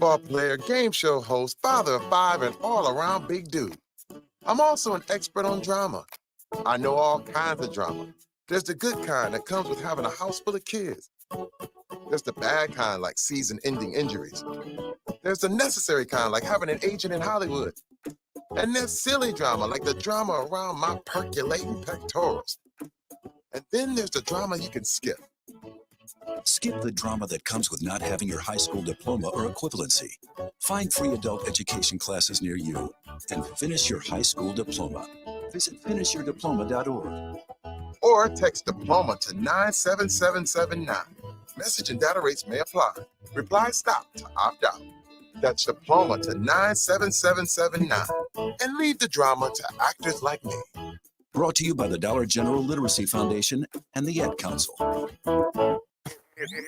football player, game show host, father of 5, and all-around big dude. I'm also an expert on drama. I know all kinds of drama. There's the good kind that comes with having a house full of kids. There's the bad kind, like season-ending injuries. There's the necessary kind, like having an agent in Hollywood. And there's silly drama, like the drama around my percolating pectorals. And then there's the drama you can skip. Skip the drama that comes with not having your high school diploma or equivalency. Find free adult education classes near you and finish your high school diploma. Visit finishyourdiploma.org. Or text diploma to 97779. Message and data rates may apply. Reply stop to opt out. That's diploma to 97779. And leave the drama to actors like me. Brought to you by the Dollar General Literacy Foundation and the Ad Council.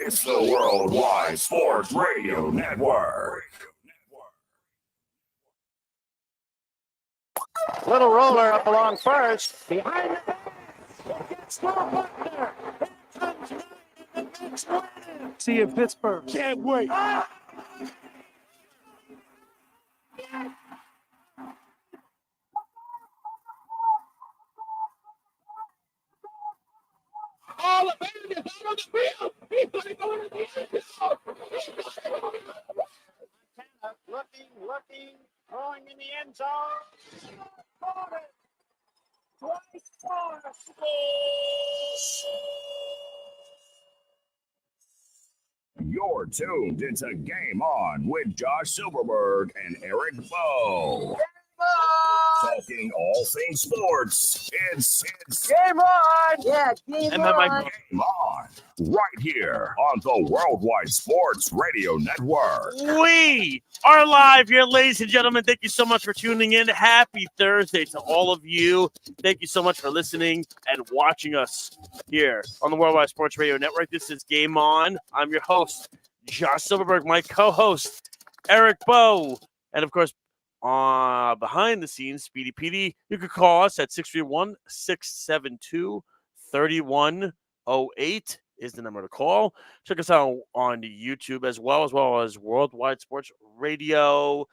It's the Worldwide Sports Radio Network. Little roller up along first. Behind the back. Gets no Buckner. Here comes Knight in the next win. See you in Pittsburgh. Can't wait. All the band is out on the field. He's going to go into the end zone. Looking, throwing in the end zone. Twice more. You're tuned into Game On with Josh Silverberg and Eric Bowe. Talking all things sports. It's Game on! Yeah, game on! Game On. Right here on the Worldwide Sports Radio Network. We are live here, ladies and gentlemen. Thank you so much for tuning in. Happy Thursday to all of you. Thank you so much for listening and watching us here on the Worldwide Sports Radio Network. This is Game On. I'm your host, Josh Silverberg, my co-host, Eric Bowe, and of course, behind the scenes, Speedy Petey. You could call us at 631-672-3108 is the number to call. Check us out on YouTube as well as Worldwide Sports Radio.com.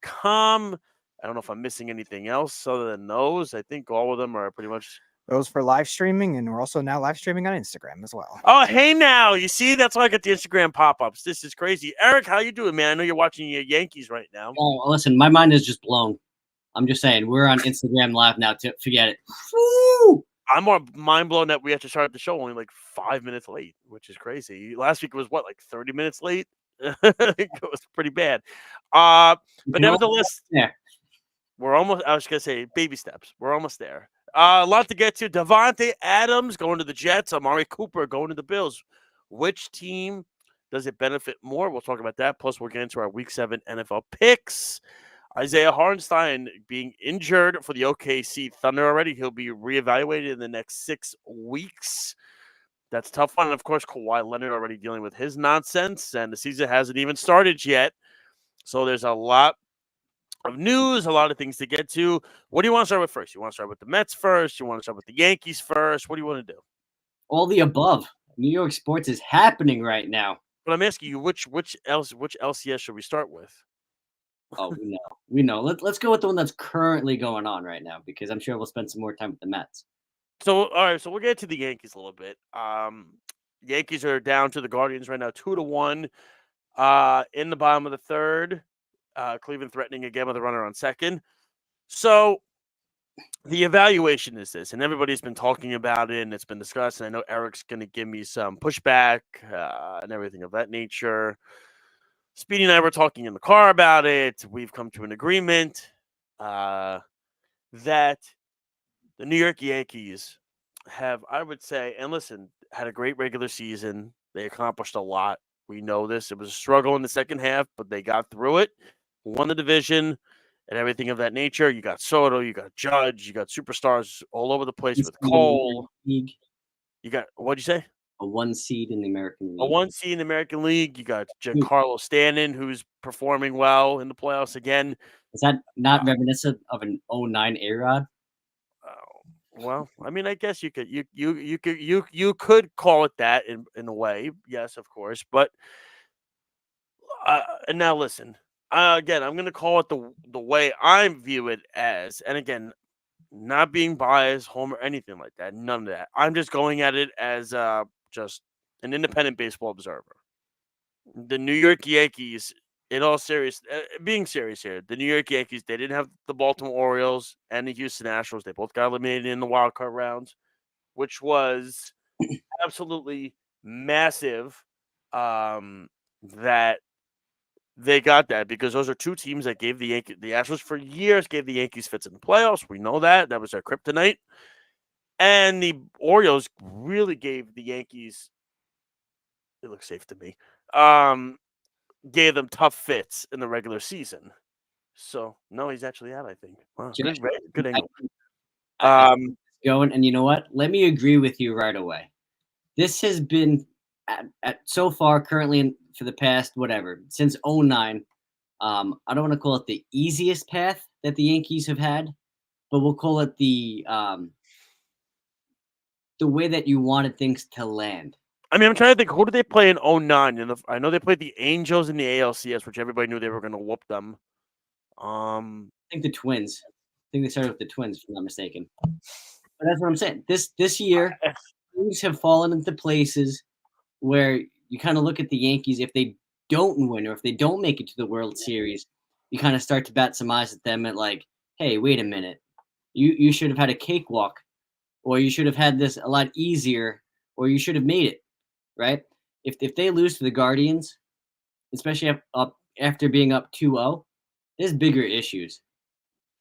I don't know if I'm missing anything else other than those. I think all of them are pretty much those for live streaming, and we're also now live streaming on Instagram as well. Oh, hey now. You see, that's why I got the Instagram pop-ups. This is crazy. Eric, how you doing, man? I know you're watching your Yankees right now. Oh, listen, my mind is just blown. I'm just saying, we're on Instagram Live now. Forget it. Woo! I'm more mind blown that we have to start the show only like 5 minutes late, which is crazy. Last week was what, like 30 minutes late? It was pretty bad. But nevertheless, we're almost, I was going to say baby steps. We're almost there. A lot to get to. Davante Adams going to the Jets. Amari Cooper going to the Bills. Which team does it benefit more? We'll talk about that. Plus, we'll get into our Week 7 NFL picks. Isaiah Hartenstein being injured for the OKC Thunder already. He'll be reevaluated in the next 6 weeks. That's a tough one. And, of course, Kawhi Leonard already dealing with his nonsense, and the season hasn't even started yet. So there's a lot of news, a lot of things to get to. What do you want to start with first? You want to start with the Mets first? You want to start with the Yankees first? What do you want to do? All the above. New York sports is happening right now. But I'm asking you, which LCS should we start with? Oh, we know. Let's go with the one that's currently going on right now, because I'm sure we'll spend some more time with the Mets. So, all right. So we'll get to the Yankees a little bit. Yankees are down to the Guardians right now, 2-1 in the bottom of the third. Cleveland threatening again with a runner on second. So the evaluation is this, and everybody's been talking about it, and it's been discussed, and I know Eric's going to give me some pushback and everything of that nature. Speedy and I were talking in the car about it. We've come to an agreement that the New York Yankees have, I would say, and listen, had a great regular season. They accomplished a lot. We know this. It was a struggle in the second half, but they got through it, won the division, and everything of that nature. You got Soto, you got Judge, you got superstars all over the place with Cole. You got, what'd you say? A 1 seed in the American League. A 1 seed in the American League. You got Giancarlo Stanton, who's performing well in the playoffs again. Is that not reminiscent of an 09 A-Rod? Well, I mean, I guess you could call it that in a way. Yes, of course. But And now listen. Again, I'm going to call it the way I view it as, and again, not being biased, home or anything like that. None of that. I'm just going at it as just an independent baseball observer. The New York Yankees, in all being serious here, the New York Yankees, they didn't have the Baltimore Orioles and the Houston Astros. They both got eliminated in the wild card rounds, which was absolutely massive. That they got that because those are two teams that gave the Astros for years gave the Yankees fits in the playoffs. We know that was their kryptonite, and the Orioles really gave the Yankees. It looks safe to me. Gave them tough fits in the regular season. So no, he's actually out. I think. Wow, good angle. Going, and you know what? Let me agree with you right away. This has been at so far currently for the past since 2009. I don't want to call it the easiest path that the Yankees have had, but we'll call it the way that you wanted things to land. I mean, I'm trying to think. Who did they play in 2009? I know they played the Angels in the ALCS, which everybody knew they were going to whoop them. I think the Twins. I think they started with the Twins, if I'm not mistaken. But that's what I'm saying. This year, things have fallen into places where you kind of look at the Yankees. If they don't win or if they don't make it to the World Series, you kind of start to bat some eyes at them at like, hey, wait a minute. You should have had a cakewalk, or you should have had this a lot easier, or you should have made it, right? If they lose to the Guardians, especially after being up 2-0, there's bigger issues.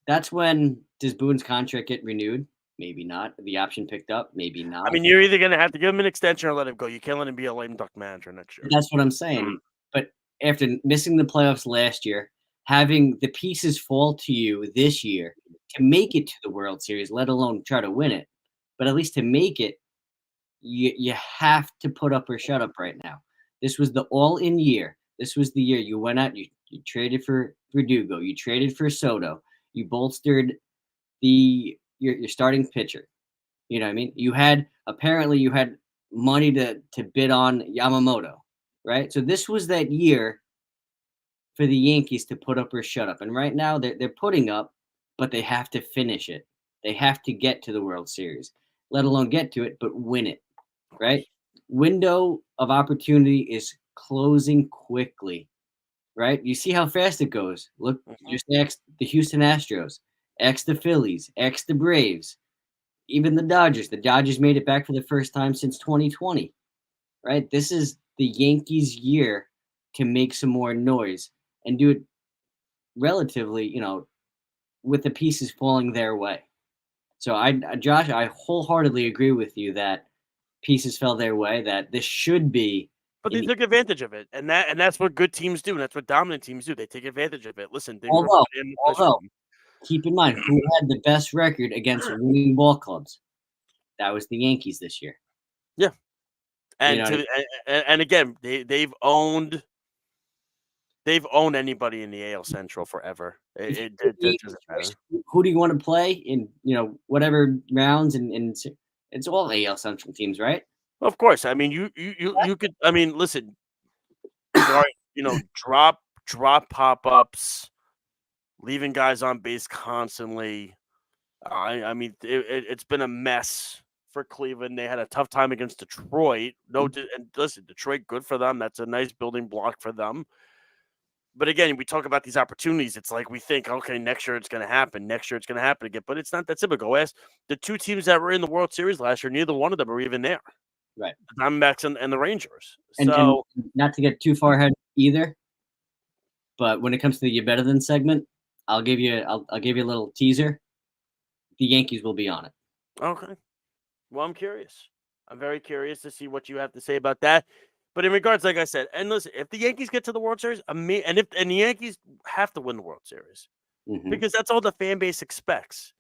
That's when does Boone's contract get renewed? Maybe not. The option picked up? Maybe not. I mean, you're either going to have to give him an extension or let him go. You can't let him be a lame duck manager next year. That's what I'm saying. But after missing the playoffs last year, having the pieces fall to you this year to make it to the World Series, let alone try to win it, but at least to make it, you have to put up or shut up right now. This was the all-in year. This was the year you went out, you traded for Verdugo, you traded for Soto, you bolstered your starting pitcher. You know what I mean? You had money to bid on Yamamoto, right? So this was that year for the Yankees to put up or shut up. And right now they're putting up, but they have to finish it. They have to get to the World Series, let alone get to it, but win it, right? Window of opportunity is closing quickly, right? You see how fast it goes. Look, just X the Houston Astros, X the Phillies, X the Braves, even the Dodgers. The Dodgers made it back for the first time since 2020, right? This is the Yankees' year to make some more noise and do it relatively, with the pieces falling their way. So Josh, I wholeheartedly agree with you that pieces fell their way, that this should be. But they took advantage of it, and that's what good teams do, and that's what dominant teams do. They take advantage of it. Listen, although keep in mind who had the best record against winning ball clubs. That was the Yankees this year. Yeah, and again, they've owned anybody in the AL Central forever. It doesn't matter. Who do you want to play in? Whatever rounds, and it's all AL Central teams, right? Of course. I mean, you could. I mean, listen. Drop pop ups, leaving guys on base constantly. I mean, it's been a mess for Cleveland. They had a tough time against Detroit. And listen, Detroit, good for them. That's a nice building block for them. But again, we talk about these opportunities. It's like we think, okay, next year it's going to happen. Next year it's going to happen again. But it's not that simple. As the two teams that were in the World Series last year, neither one of them are even there. Right. The Diamondbacks and the Rangers. And not to get too far ahead either, but when it comes to the "You Better Than" segment, I'll give you a little teaser. The Yankees will be on it. Okay. Well, I'm curious. I'm very curious to see what you have to say about that. But in regards, like I said, and listen, if the Yankees get to the World Series, and the Yankees have to win the World Series, because that's all the fan base expects.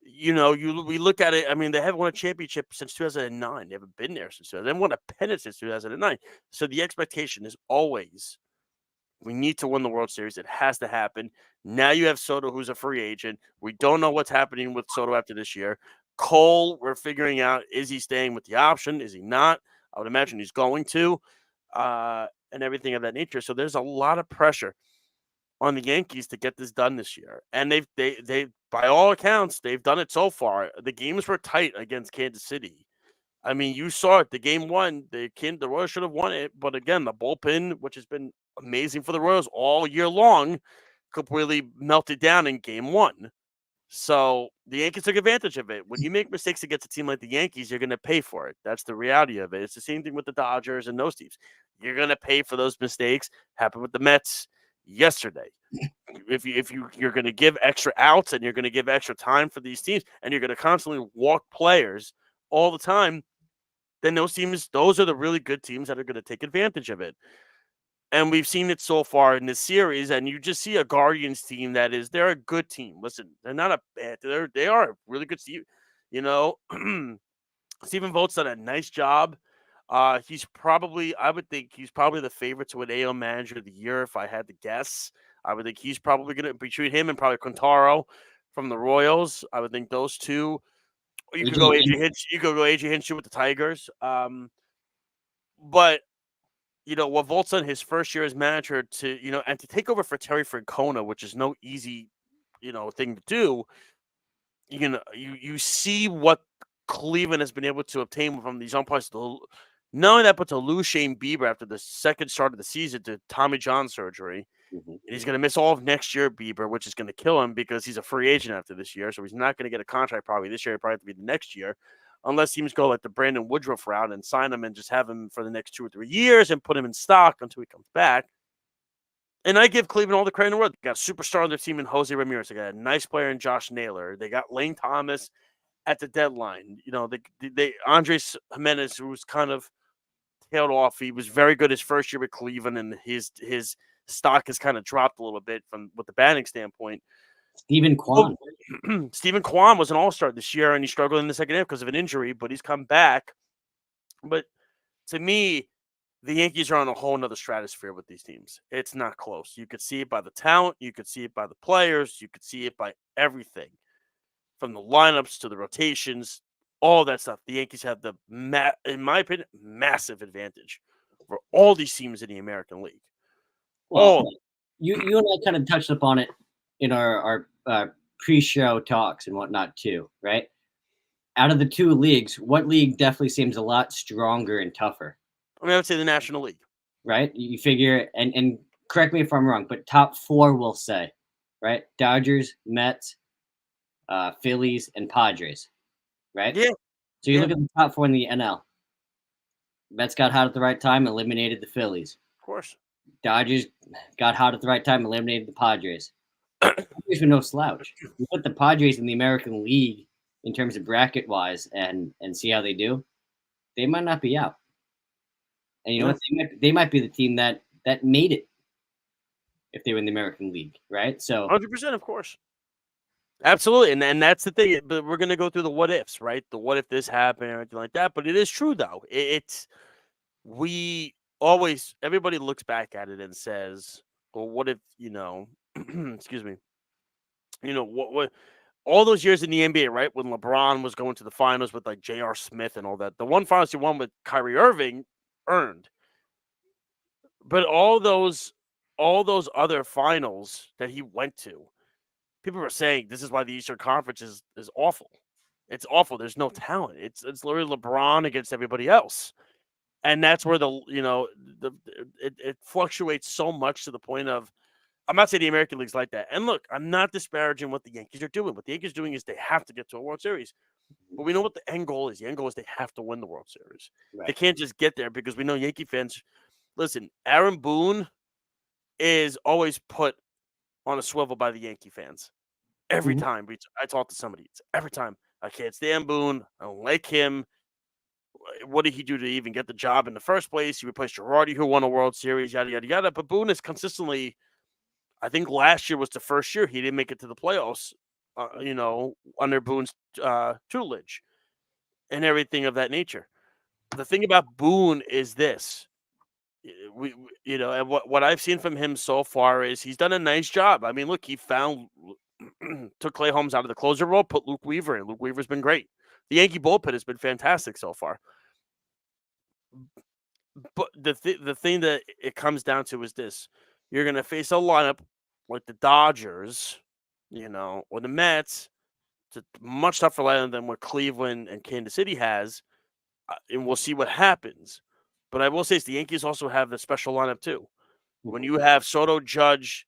We look at it. I mean, they haven't won a championship since 2009. They haven't been there since 2009. They haven't won a pennant since 2009. So the expectation is always, we need to win the World Series. It has to happen. Now you have Soto, who's a free agent. We don't know what's happening with Soto after this year. Cole, we're figuring out, is he staying with the option? Is he not? I would imagine he's going to. and everything of that nature. So there's a lot of pressure on the Yankees to get this done this year. And they by all accounts, they've done it so far. The games were tight against Kansas City. I mean, you saw it. The game one, the Royals should have won it, but again, the bullpen, which has been amazing for the Royals all year long, completely melted down in game one. So the Yankees took advantage of it. When you make mistakes against a team like the Yankees, you're going to pay for it. That's the reality of it. It's the same thing with the Dodgers and those teams. You're going to pay for those mistakes. Happened with the Mets yesterday. If you're going to give extra outs and you're going to give extra time for these teams, and you're going to constantly walk players all the time, then those are the really good teams that are going to take advantage of it. And we've seen it so far in this series, and you just see a Guardians team they're a good team. Listen, they're not a bad, they are a really good team. You know, Stephen Vogt's done a nice job. I would think he's probably the favorite to an AL Manager of the Year if I had to guess. I would think he's probably going to between him and probably Quintaro from the Royals. I would think those two. You could go AJ Hinch. You could go AJ Hinch with the Tigers. But what Volt's done his first year as manager and to take over for Terry Francona, which is no easy, thing to do. You see what Cleveland has been able to obtain from these umpires. Not only that, but to lose Shane Bieber after the second start of the season to Tommy John surgery. Mm-hmm. And he's going to miss all of next year, Bieber, which is going to kill him because he's a free agent after this year. So he's not going to get a contract probably this year. It'll probably have to be the next year. Unless teams go like the Brandon Woodruff route and sign him and just have him for the next 2 or 3 years and put him in stock until he comes back. And I give Cleveland all the credit in the world. They got a superstar on their team in Jose Ramirez. They got a nice player in Josh Naylor. They got Lane Thomas at the deadline. They Andres Jimenez, who was kind of tailed off. He was very good his first year with Cleveland, and his stock has kind of dropped a little bit with the batting standpoint. Stephen Kwan. Stephen Kwan was an all-star this year, and he struggled in the second half because of an injury, but he's come back. But to me, the Yankees are on a whole nother stratosphere with these teams. It's not close. You could see it by the talent. You could see it by the players. You could see it by everything, from the lineups to the rotations, all that stuff. The Yankees have in my opinion, massive advantage over all these teams in the American League. Well, you and I kind of touched upon it in our pre-show talks and whatnot too, right? Out of the two leagues, what league definitely seems a lot stronger and tougher? I would say the National League. Right? You figure, and correct me if I'm wrong, but top 4 we'll say, right? Dodgers, Mets, Phillies, and Padres, right? Yeah. So you look at the top 4 in the NL. Mets got hot at the right time, eliminated the Phillies. Of course. Dodgers got hot at the right time, eliminated the Padres. Padres were no slouch. You put the Padres in the American League in terms of bracket-wise and see how they do, they might not be out. And you know what? They might be the team that made it if they were in the American League, right? So 100%, of course. Absolutely. And that's the thing. But we're going to go through the what ifs, right? The what if this happened or anything like that. But it is true, though. Everybody looks back at it and says, well, what if, excuse me, what all those years in the NBA, right? When LeBron was going to the finals with like J.R. Smith and all that, the one finals he won with Kyrie Irving earned. But all those other finals that he went to, people were saying this is why the Eastern Conference is awful. It's awful. There's no talent. It's literally LeBron against everybody else. And that's where it fluctuates so much to the point of, I'm not saying the American League's like that. And look, I'm not disparaging what the Yankees are doing. What the Yankees are doing is they have to get to a World Series. But we know what the end goal is. The end goal is they have to win the World Series. Right. They can't just get there because we know Yankee fans. Listen, Aaron Boone is always put on a swivel by the Yankee fans. Every time I talk to somebody, it's every time. I can't stand Boone. I don't like him. What did he do to even get the job in the first place? He replaced Girardi, who won a World Series, yada, yada, yada. But Boone is consistently, I think last year was the first year he didn't make it to the playoffs, under Boone's tutelage and everything of that nature. The thing about Boone is this. And what I've seen from him so far is he's done a nice job. I mean, look, he took Clay Holmes out of the closer role, put Luke Weaver in. Luke Weaver's been great. The Yankee bullpen has been fantastic so far. But the thing that it comes down to is this: you're going to face a lineup like the Dodgers, or the Mets. It's a much tougher lineup than what Cleveland and Kansas City has, and we'll see what happens. But I will say, the Yankees also have a special lineup too. When you have Soto, Judge,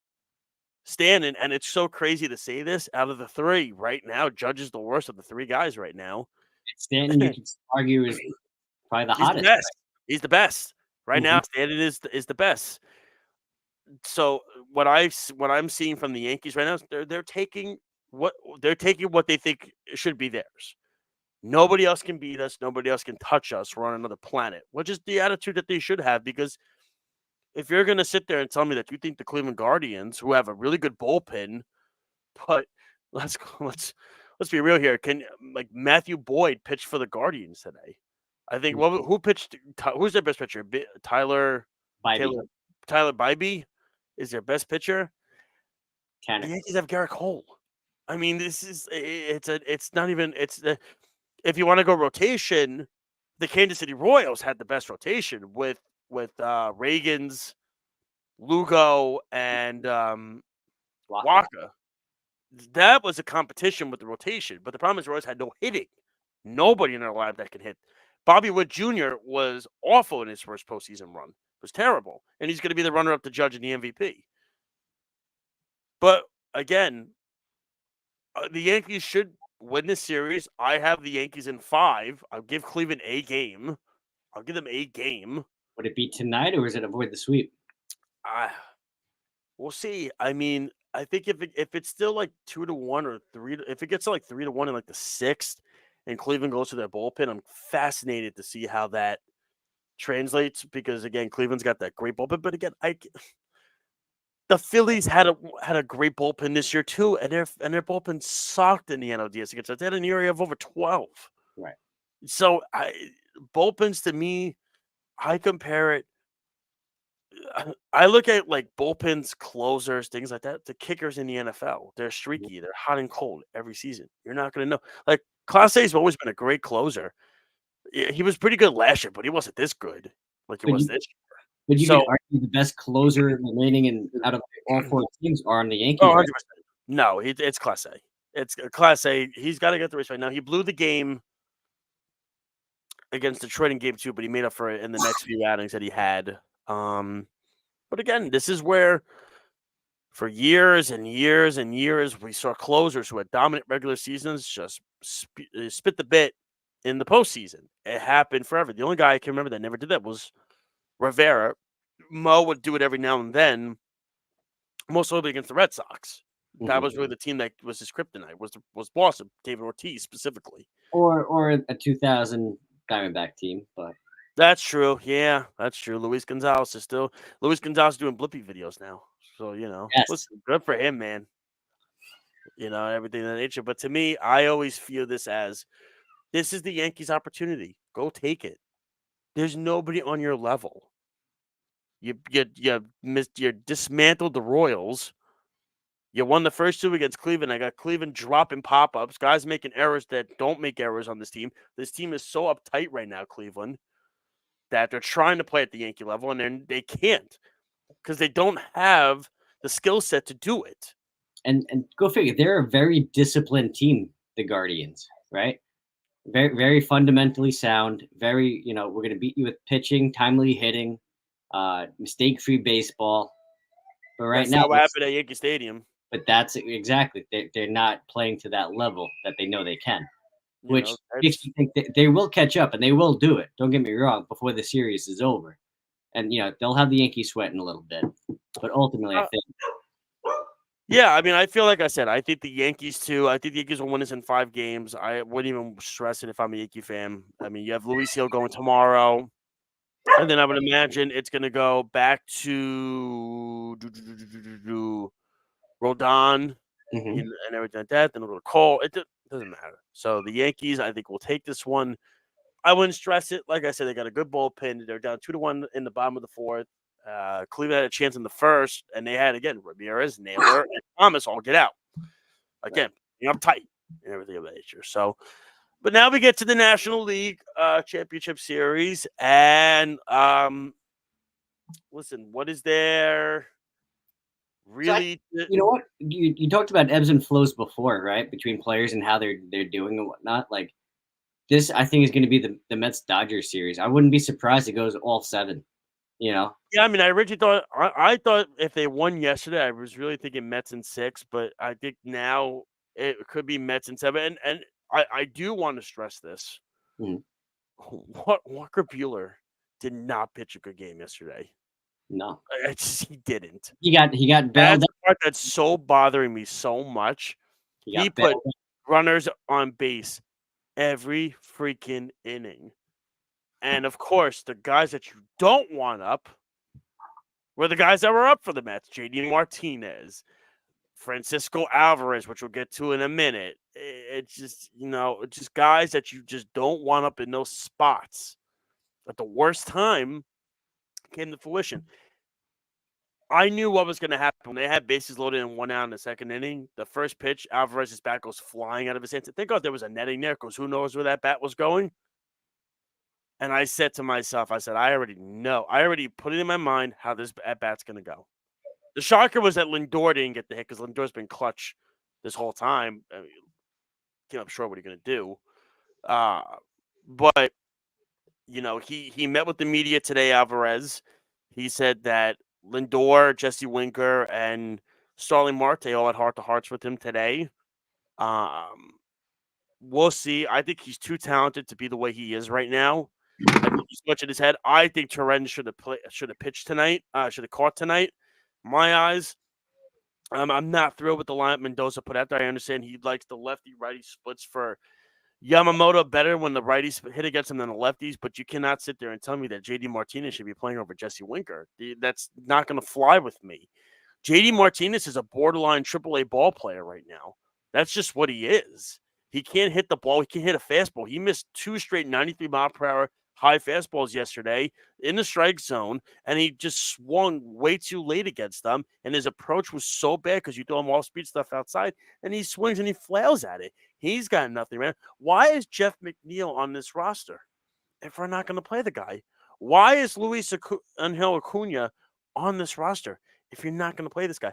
Stanton, and it's so crazy to say this, out of the three right now, Judge is the worst of the three guys right now. Stanton, you could argue, is probably the He's hottest. the best. He's the best right Mhm. now. Stanton is the best. So what I'm seeing from the Yankees right now is they're taking what they think should be theirs. Nobody else can beat us. Nobody else can touch us. We're on another planet, which is the attitude that they should have. Because if you're going to sit there and tell me that you think the Cleveland Guardians, who have a really good bullpen, but let's be real here. Can Matthew Boyd pitch for the Guardians today? I think who pitched? Who's their best pitcher? Tyler Bybee is their best pitcher. The Yankees have Garrett Cole. I mean, it's not even if you want to go rotation, the Kansas City Royals had the best rotation with Reagans, Lugo, and Waka. That was a competition with the rotation, but the problem is Royals had no hitting. Nobody in their lineup that can hit. Bobby Wood Jr. was awful in his first postseason run. It was terrible, and he's going to be the runner-up to Judge in the MVP. But again, the Yankees should win this series. I have the Yankees in 5. I'll give Cleveland a game. I'll give them a game. Would it be tonight, or is it avoid the sweep? We'll see. I mean, I think if it's still like 2-1 or 3, if it gets to like 3-1 in like the 6th, and Cleveland goes to their bullpen, I'm fascinated to see how that translates. Because again, Cleveland's got that great bullpen, but again, the Phillies had a great bullpen this year too, and their bullpen sucked in the NLCS against us. They had an ERA of over 12. Right. So bullpens to me, I compare it. I look at like bullpens, closers, things like that. The kickers in the NFL, they're streaky. They're hot and cold every season. You're not going to know. Like Class A's always been a great closer. He was pretty good last year, but he wasn't this good like he was this year. But you could argue the best closer remaining out of all 4 teams are on the Yankees. Oh, 100%. No, it's Class A. It's Class A. He's got to get the race right now. He blew the game against Detroit in Game 2, but he made up for it in the next few outings that he had. But again, this is where for years and years and years we saw closers who had dominant regular seasons just spit the bit in the postseason. It happened forever. The only guy I can remember that never did that was Rivera. Mo would do it every now and then, most notably against the Red Sox. That was really the team that was his kryptonite, was Boston, David Ortiz specifically. Or a 2000 Diamondback team, but that's true. Yeah, that's true. Luis Gonzalez is doing Blippy videos now. So, listen, good for him, man. Everything of that nature. But to me, I always feel this as this is the Yankees' opportunity. Go take it. There's nobody on your level. You dismantled the Royals. You won the first 2 against Cleveland. I got Cleveland dropping pop-ups, guys making errors that don't make errors on this team. This team is so uptight right now, Cleveland, that they're trying to play at the Yankee level, and they can't because they don't have the skill set to do it. And go figure, they're a very disciplined team, the Guardians, right? Very, very fundamentally sound. Very, we're going to beat you with pitching, timely hitting, mistake-free baseball. But that's now what happened at Yankee Stadium. But that's exactly, they're not playing to that level that they know they can, which makes you think that they will catch up, and they will do it. Don't get me wrong, before the series is over. And, they'll have the Yankees sweating a little bit. But ultimately, I think. Yeah, I mean, I feel like I said, I think the Yankees, too. I think the Yankees will win this in 5 games. I wouldn't even stress it if I'm a Yankee fan. I mean, you have Luis Hill going tomorrow. And then I would imagine it's going to go back to Rodon and everything like that. Then it'll go to Cole. It doesn't matter. So the Yankees, I think, will take this one. I wouldn't stress it. Like I said, they got a good bullpen. They're down 2-1 in the bottom of the 4th. Cleveland had a chance in the 1st, and they had, again, Ramirez, Naylor, and Thomas all get out. Again, being uptight and everything of that nature. So But now we get to the National League Championship Series, and listen, what is there really? You know what? You talked about ebbs and flows before, right? Between players and how they're doing and whatnot. Like this, I think is going to be the Mets Dodgers series. I wouldn't be surprised if it goes all 7. You know? Yeah, I mean, I originally thought I thought if they won yesterday, I was really thinking Mets in 6, but I think now it could be Mets in 7. And I do want to stress this. Mhm. Walker Buehler did not pitch a good game yesterday. No, He didn't. he got That's bailed. the part that's so bothering me so much. He put runners on base every freaking inning. And of course, the guys that you don't want up were the guys that were up for the Mets. JD Martinez, Francisco Alvarez, which we'll get to in a minute. It's just, just guys that you just don't want up in those spots. At the worst time came to fruition. I knew what was going to happen. When they had bases loaded and 1 out in the second inning, the first pitch, Alvarez's bat goes flying out of his hands. Thank God there was a netting there because who knows where that bat was going. And I said to myself, I already know. I already put it in my mind how this at-bat's going to go. The shocker was that Lindor didn't get the hit because Lindor's been clutch this whole time. I mean, I'm sure what he's going to do. But, he met with the media today, Alvarez. He said that Lindor, Jesse Winker, and Starling Marte all had heart-to-hearts with him today. We'll see. I think he's too talented to be the way he is right now. I think he's much in his head. I think Torrens should have pitched tonight. Should have caught tonight. My eyes. I'm not thrilled with the lineup Mendoza put out there. I understand he likes the lefty-righty splits for Yamamoto better when the righties hit against him than the lefties, but you cannot sit there and tell me that JD Martinez should be playing over Jesse Winker. That's not going to fly with me. JD Martinez is a borderline AAA ball player right now. That's just what he is. He can't hit the ball. He can't hit a fastball. He missed 2 straight 93-mile-per-hour high fastballs yesterday in the strike zone, and he just swung way too late against them, and his approach was so bad because you throw him off-speed stuff outside, and he swings and he flails at it. He's got nothing, man. Why is Jeff McNeil on this roster if we're not going to play the guy? Why is Luis Angel Acuna on this roster if you're not going to play this guy?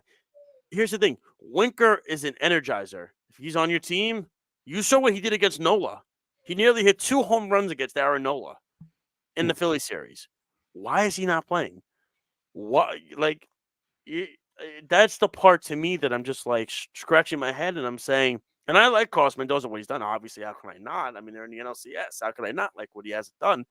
Here's the thing. Winker is an energizer. If he's on your team, you saw what he did against Nola. He nearly hit 2 home runs against Aaron Nola in the Philly series. Why is he not playing? What, that's the part to me that I'm just like scratching my head and I'm saying, and I like Carlos Mendoza, what he's done. Obviously, how can I not? I mean, they're in the NLCS. How can I not like what he hasn't done?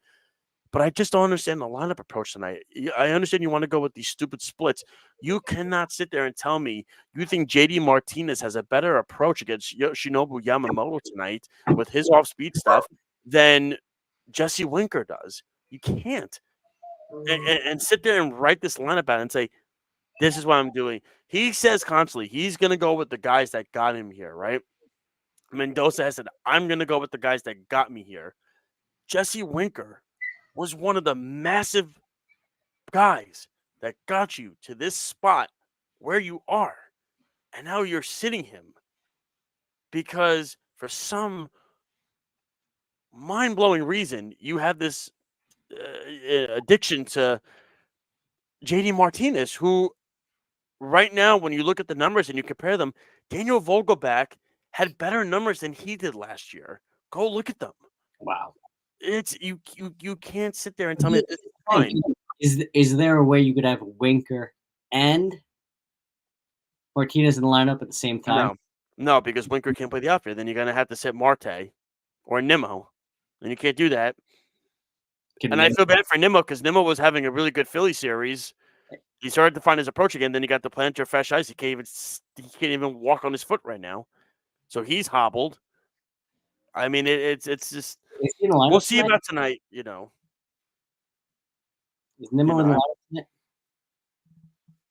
But I just don't understand the lineup approach tonight. I understand you want to go with these stupid splits. You cannot sit there and tell me you think JD Martinez has a better approach against Yoshinobu Yamamoto tonight with his off-speed stuff than Jesse Winker does. You can't. And sit there and write this lineup out and say, this is what I'm doing. He says constantly he's going to go with the guys that got him here, right? Mendoza has said, I'm going to go with the guys that got me here. Jesse Winker was one of the massive guys that got you to this spot where you are. And now you're sitting him because for some mind-blowing reason, you have this addiction to JD Martinez, who right now, when you look at the numbers and you compare them, Daniel Vogelbach had better numbers than he did last year. Go look at them. Wow. It's you can't sit there and tell me this is fine. Is there a way you could have Winker and Martinez in the lineup at the same time? No, because Winker can't play the outfield. Then you're gonna have to sit Marte or Nimmo, and you can't do that. I feel bad for Nimmo because Nimmo was having a really good Philly series. He started to find his approach again. Then he got the plantar fresh ice. He can't even walk on his foot right now, so he's hobbled. I mean, it's just we'll see about tonight. Is Nimmo in the lineup tonight?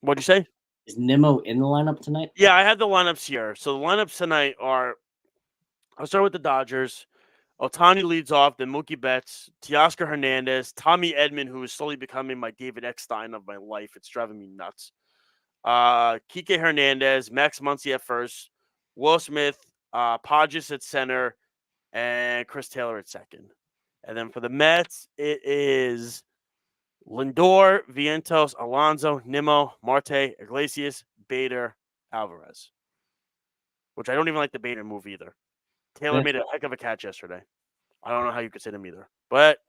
What'd you say? Is Nimmo in the lineup tonight? Yeah, I have the lineups here. So the lineups tonight are, I'll start with the Dodgers. Ohtani leads off, then Mookie Betts, Teoscar Hernandez, Tommy Edman, who is slowly becoming my David Eckstein of my life. It's driving me nuts. Kike Hernandez, Max Muncy at first, Will Smith, Podges at center, and Chris Taylor at second. And then for the Mets, it is Lindor, Vientos, Alonso, Nimmo, Marte, Iglesias, Bader, Alvarez. Which I don't even like the Bader move either. Taylor made a heck of a catch yesterday. I don't know how you could sit him either. But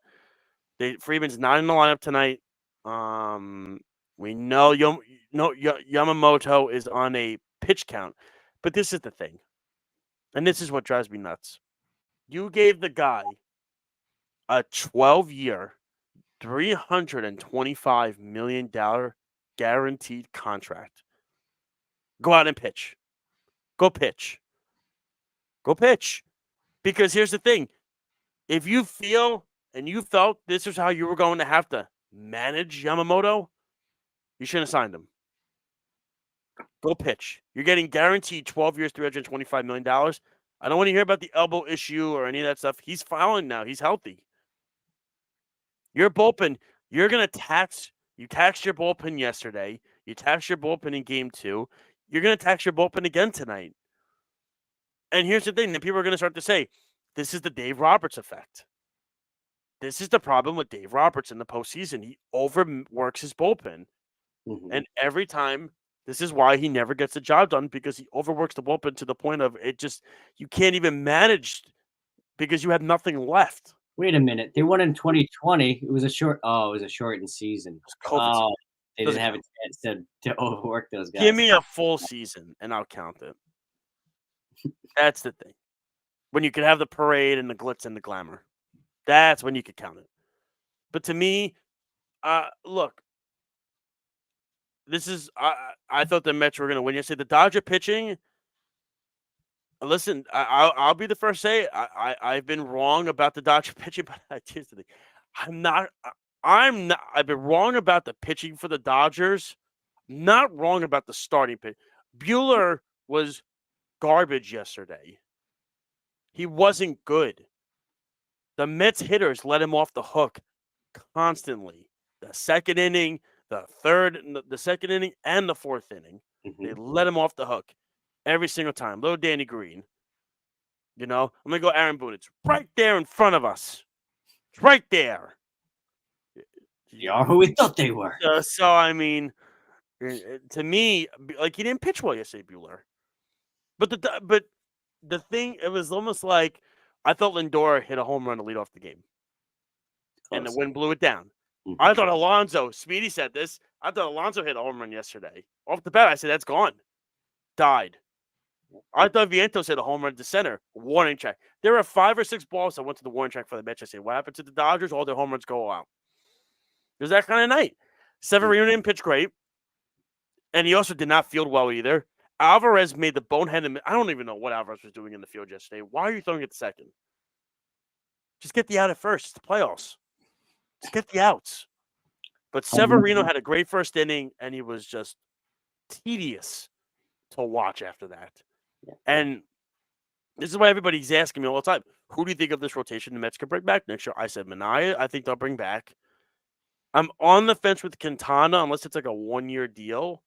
Freeman's not in the lineup tonight. We know Yamamoto is on a pitch count. But this is the thing. And this is what drives me nuts. You gave the guy a 12-year, $325 million guaranteed contract. Go out and pitch. Go pitch. Go pitch. Because here's the thing. If you feel and you felt this is how you were going to have to manage Yamamoto, you shouldn't have signed him. Go pitch. You're getting guaranteed 12 years, $325 million. I don't want to hear about the elbow issue or any of that stuff. He's fine now. He's healthy. Your bullpen, you're going to tax. You taxed your bullpen yesterday. You taxed your bullpen in game 2. You're going to tax your bullpen again tonight. And here's the thing that people are going to start to say, this is the Dave Roberts effect. This is the problem with Dave Roberts in the postseason. He overworks his bullpen. Mm-hmm. And every time, this is why he never gets the job done, because he overworks the bullpen to the point of it just, you can't even manage because you have nothing left. Wait a minute. They won in 2020. It was a shortened season. They didn't have a chance to overwork those guys. Give me a full season and I'll count it. That's the thing. When you could have the parade and the glitz and the glamour. That's when you could count it. But to me, look, this is I thought the Mets were going to win yesterday. The Dodger pitching, listen, I'll be the first to say I've been wrong about the Dodger pitching, but here's the thing. I've been wrong about the pitching for the Dodgers. Not wrong about the starting pitch. Buehler was garbage yesterday. He wasn't good. The Mets hitters let him off the hook constantly. The second inning, the second inning, and the fourth inning. Mm-hmm. They let him off the hook every single time. Little Danny Green. You know, I'm going to go Aaron Boone. It's right there in front of us. It's right there. They are who we thought they were. So, I mean, to me, like, he didn't pitch well yesterday, Buehler. But the thing, it was almost like I thought Lindor hit a home run to lead off the game. And the wind blew it down. Mm-hmm. I thought Alonso, Speedy said this, I thought Alonso hit a home run yesterday. Off the bat, I said, that's gone. Died. I thought Vientos hit a home run to center. Warning track. There were 5 or 6 balls that went to the warning track for the Mets. I said, what happened to the Dodgers? All their home runs go out. It was that kind of night. Severino didn't pitch great. And he also did not field well either. Alvarez made the bonehead. I don't even know what Alvarez was doing in the field yesterday. Why are you throwing it to second? Just get the out at first. It's the playoffs. Just get the outs. But Severino had a great first inning, and he was just tedious to watch after that. And this is why everybody's asking me all the time, who do you think of this rotation the Mets could bring back next year? I said Minaya, I think they'll bring back. I'm on the fence with Quintana unless it's like a 1-year deal.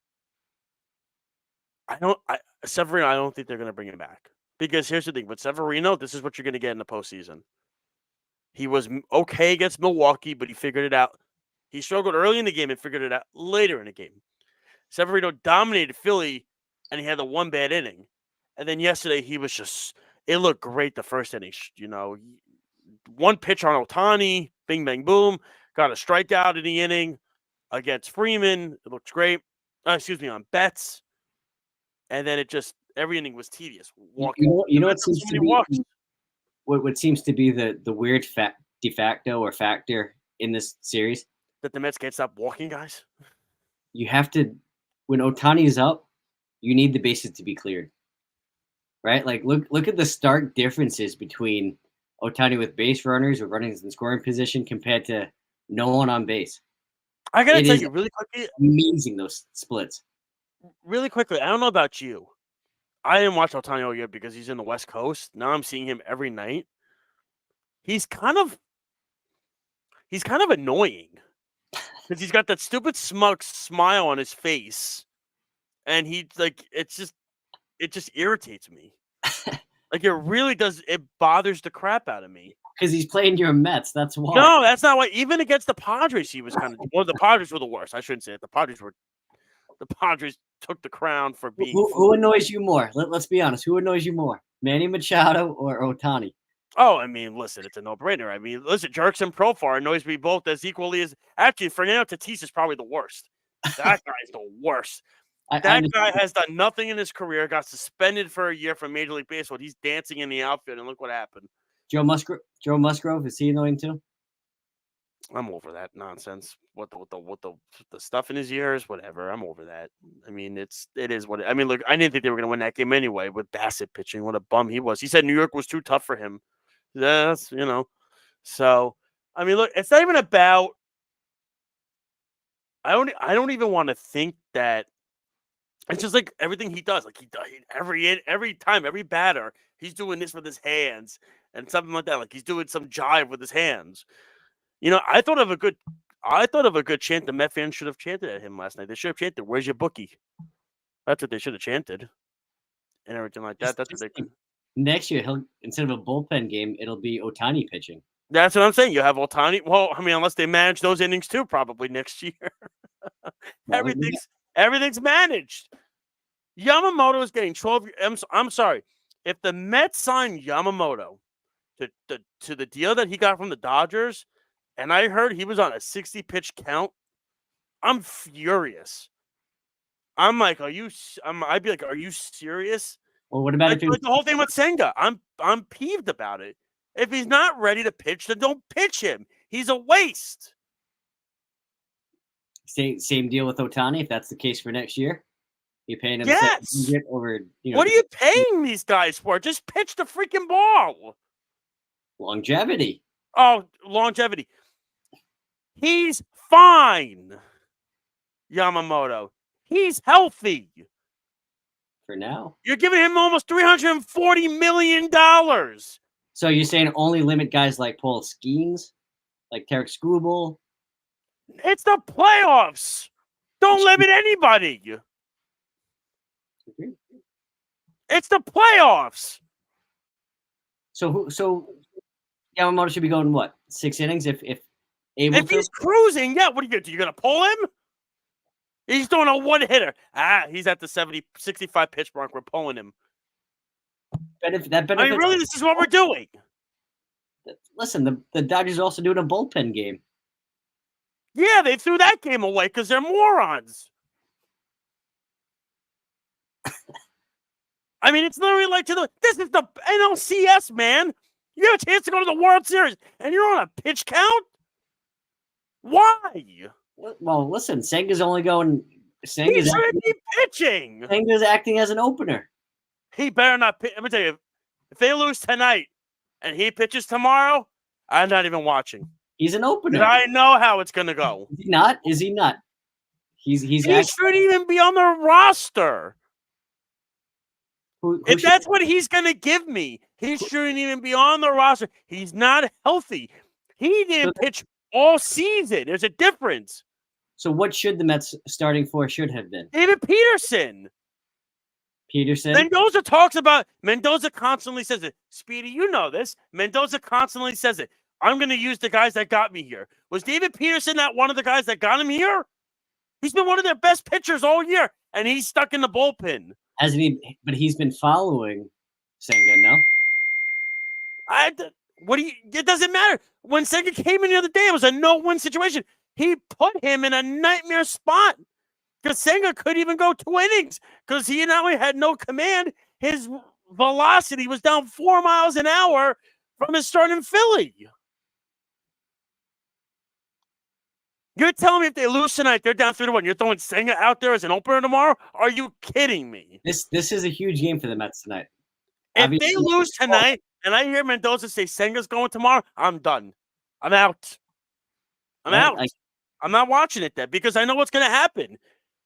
Severino, I don't think they're going to bring him back. Because here's the thing. With Severino, this is what you're going to get in the postseason. He was okay against Milwaukee, but he figured it out. He struggled early in the game and figured it out later in the game. Severino dominated Philly, and he had the one bad inning. And then yesterday, he was just – it looked great the first inning. You know, one pitch on Ohtani, bing, bang, boom. Got a strikeout in the inning against Freeman. It looked great. On Betts. And then it just every inning was tedious. You know what seems to be what seems to be the weird de facto or factor in this series? That the Mets can't stop walking guys? You have to, when Ohtani is up, you need the bases to be cleared. Right? Like look at the stark differences between Ohtani with base runners or runners in scoring position compared to no one on base. I gotta tell you really quickly. Amazing those splits. Really quickly, I don't know about you. I didn't watch Ohtani all year because he's in the West Coast. Now I'm seeing him every night. He's kind of annoying because he's got that stupid smug smile on his face, and he like it just irritates me. Like it really does. It bothers the crap out of me. Because he's playing your Mets. That's why. No, that's not why. Even against the Padres, he was kind of. Well, the Padres were the worst. I shouldn't say it. The Padres took the crown for being. Who annoys you more? Let's be honest. Who annoys you more, Manny Machado or Ohtani? Oh, I mean, listen, it's a no-brainer. I mean, listen, Jerks and Profar annoys me both as equally as. Actually, Fernando Tatis is probably the worst. That guy's the worst. That guy has done nothing in his career. Got suspended for a year from Major League Baseball. He's dancing in the outfield, and look what happened. Joe Musgrove, is he annoying too? I'm over that nonsense. What the stuff in his ears, whatever. I'm over that. I mean, it is what. I mean, look, I didn't think they were going to win that game anyway with Bassett pitching. What a bum he was. He said New York was too tough for him. That's So, I mean, look, it's not even about. I don't even want to think that. It's just like everything he does. Like he does every time, every batter, he's doing this with his hands and something like that. Like he's doing some jive with his hands. I thought of a good chant the Met fans should have chanted at him last night. They should have chanted, "Where's your bookie?" That's what they should have chanted, and everything like that. That's what they could. Next year, instead of a bullpen game, it'll be Ohtani pitching. That's what I'm saying. You have Ohtani. Well, I mean, unless they manage those innings too, probably next year. Everything's managed. Yamamoto is getting 12. I'm sorry. If the Mets signed Yamamoto to the deal that he got from the Dodgers, and I heard he was on a 60-pitch count, I'm furious. I'm like, I'd be like, are you serious? Well, what about the whole thing with Senga? I'm peeved about it. If he's not ready to pitch, then don't pitch him. He's a waste. Same deal with Ohtani. If that's the case for next year, you're paying him over. What are you paying these guys for? Just pitch the freaking ball. Longevity. Oh, longevity. He's fine. Yamamoto. He's healthy. For now. You're giving him almost $340 million. So you're saying only limit guys like Paul Skeens, like Tarek Skubal? It's the playoffs. Don't limit anybody. It's the playoffs. So Yamamoto should be going what? 6 innings if able if to? He's cruising, yeah. What are you going to do? You're going to pull him? He's doing a one-hitter. He's at the 65 pitch mark. We're pulling him. I mean, really, this is what we're doing. Listen, the Dodgers are also doing a bullpen game. Yeah, they threw that game away because they're morons. I mean, it's literally like this is the NLCS, man. You have a chance to go to the World Series, and you're on a pitch count? Why? Well, listen, Senga's only going. He shouldn't be pitching. Senga's acting as an opener. He better not pitch. Let me tell you, if they lose tonight and he pitches tomorrow, I'm not even watching. He's an opener. I know how it's going to go. Is he not? Is he not? He shouldn't even be on the roster. If that's what he's going to give me, he shouldn't even be on the roster. He's not healthy. He didn't pitch all season. There's a difference. So what should the Mets starting four should have been? David Peterson. Mendoza constantly says it. Speedy, you know this. Mendoza constantly says it. I'm going to use the guys that got me here. Was David Peterson not one of the guys that got him here? He's been one of their best pitchers all year, and he's stuck in the bullpen. Hasn't he? But he's been following Senga, no? It doesn't matter. When Senga came in the other day, it was a no-win situation. He put him in a nightmare spot because Senga couldn't even go 2 innings because he not only had no command, his velocity was down 4 miles an hour from his start in Philly. You're telling me if they lose tonight, they're down 3-1. You're throwing Senga out there as an opener tomorrow? Are you kidding me? This is a huge game for the Mets tonight. If they lose tonight and I hear Mendoza say Senga's going tomorrow, I'm done. I'm out. I'm out. I'm not watching it then because I know what's going to happen.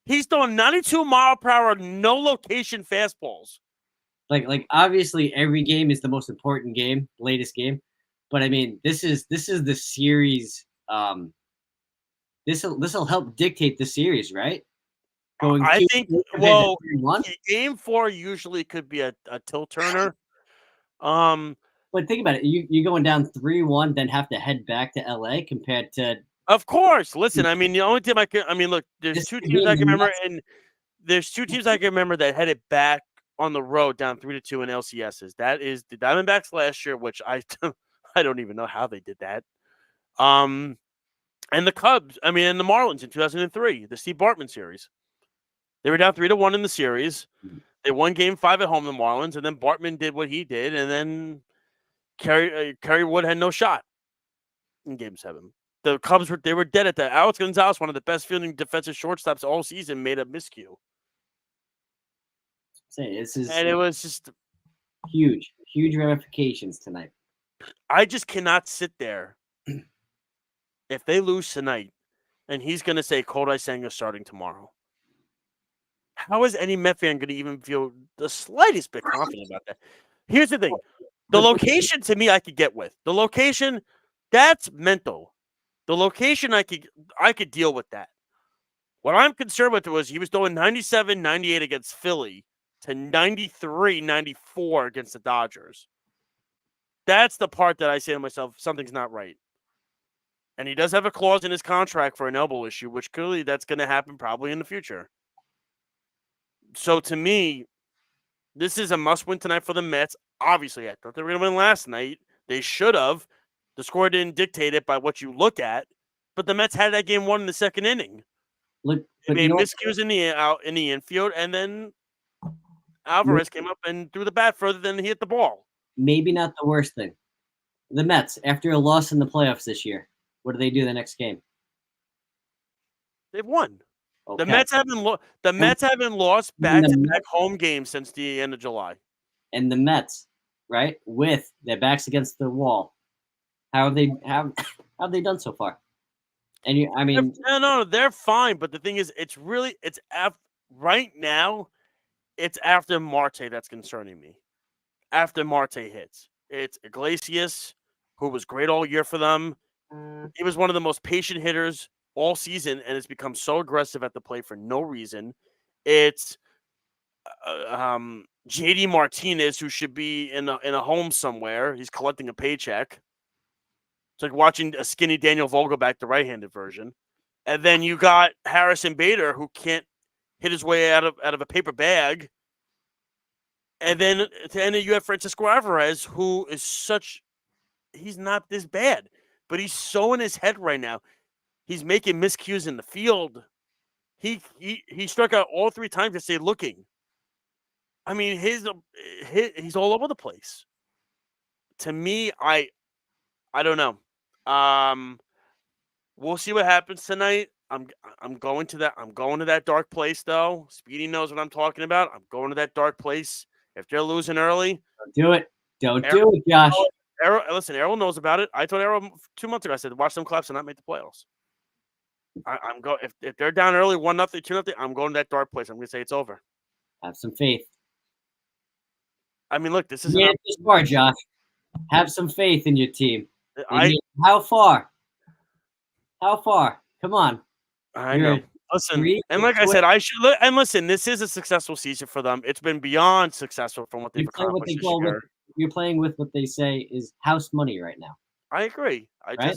He's throwing 92-mile-per-hour, no-location fastballs. Like obviously every game is the most important game, latest game. But I mean, this is the series. This will help dictate the series, right? I think game 4 usually could be a tilt turner. But think about it. You're going down 3-1, then have to head back to LA compared to. Of course. Listen, I mean, the only team look, there's Just two to teams me, I can the remember, Mets- and there's two teams I can remember that headed back on the road down 3-2 in LCSs. That is the Diamondbacks last year, which I don't even know how they did that. And the Cubs, and the Marlins in 2003, the Steve Bartman series. They were down 3-1 in the series. They won Game 5 at home, the Marlins, and then Bartman did what he did, and then Kerry Wood had no shot in Game 7. The Cubs were dead at that. Alex Gonzalez, one of the best fielding defensive shortstops all season, made a miscue. This is And it was just huge ramifications tonight. I just cannot sit there if they lose tonight and he's going to say Kodai Senga starting tomorrow. How is any Met fan going to even feel the slightest bit confident about that? Here's the thing. The location, to me, I could get with. The location, that's mental. The location, I could deal with that. What I'm concerned with was he was doing 97-98 against Philly to 93-94 against the Dodgers. That's the part that I say to myself, something's not right. And he does have a clause in his contract for an elbow issue, which clearly that's going to happen probably in the future. So to me, this is a must-win tonight for the Mets. Obviously, I thought they were going to win last night. They should have. The score didn't dictate it by what you look at, but the Mets had that game won in the second inning. Look, They made miscues in the infield, and then Alvarez came up and threw the bat further than he hit the ball. Maybe not the worst thing. The Mets, after a loss in the playoffs this year, what do they do the next game? They've won. Okay. The Mets haven't lost back-to-back home games since the end of July. And the Mets, right, with their backs against the wall, how have they done so far? And no, they're fine. But the thing is, right now, it's after Marte that's concerning me. After Marte hits, it's Iglesias, who was great all year for them. He was one of the most patient hitters all season, and has become so aggressive at the plate for no reason. It's JD Martinez, who should be in a home somewhere. He's collecting a paycheck. It's like watching a skinny Daniel Vogelbach, the right-handed version. And then you got Harrison Bader, who can't hit his way out of a paper bag. And then to end it, you have Francisco Alvarez, who is he's not this bad, but he's so in his head right now. He's making miscues in the field. He struck out all 3 times to stay looking. I mean, he's all over the place. To me, I don't know. We'll see what happens tonight. I'm going to that dark place though. Speedy knows what I'm talking about. I'm going to that dark place. If they're losing early, don't do it, Josh. Errol knows about it. I told Errol 2 months ago. I said, watch them collapse and not make the playoffs. I'm going. If they're down early, 1-0, 2-0, I'm going to that dark place. I'm going to say it's over. Have some faith. I mean, look, this is this far, Josh. Have some faith in your team. How far? Come on. I know. Listen, and like I said, I should look. And listen, this is a successful season for them. It's been beyond successful from what they've accomplished this year. You're playing with what they say is house money right now. I agree. I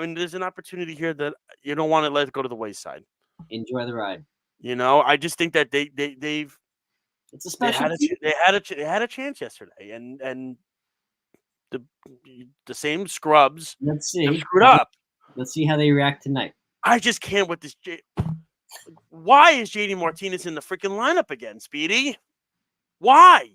mean, there's an opportunity here that you don't want to let it go to the wayside. Enjoy the ride. I just think that they've. It's a special. They had a chance yesterday, and the same scrubs. Let's see. Screwed up. Let's see how they react tonight. I just can't with this. Why is JD Martinez in the freaking lineup again, Speedy? Why?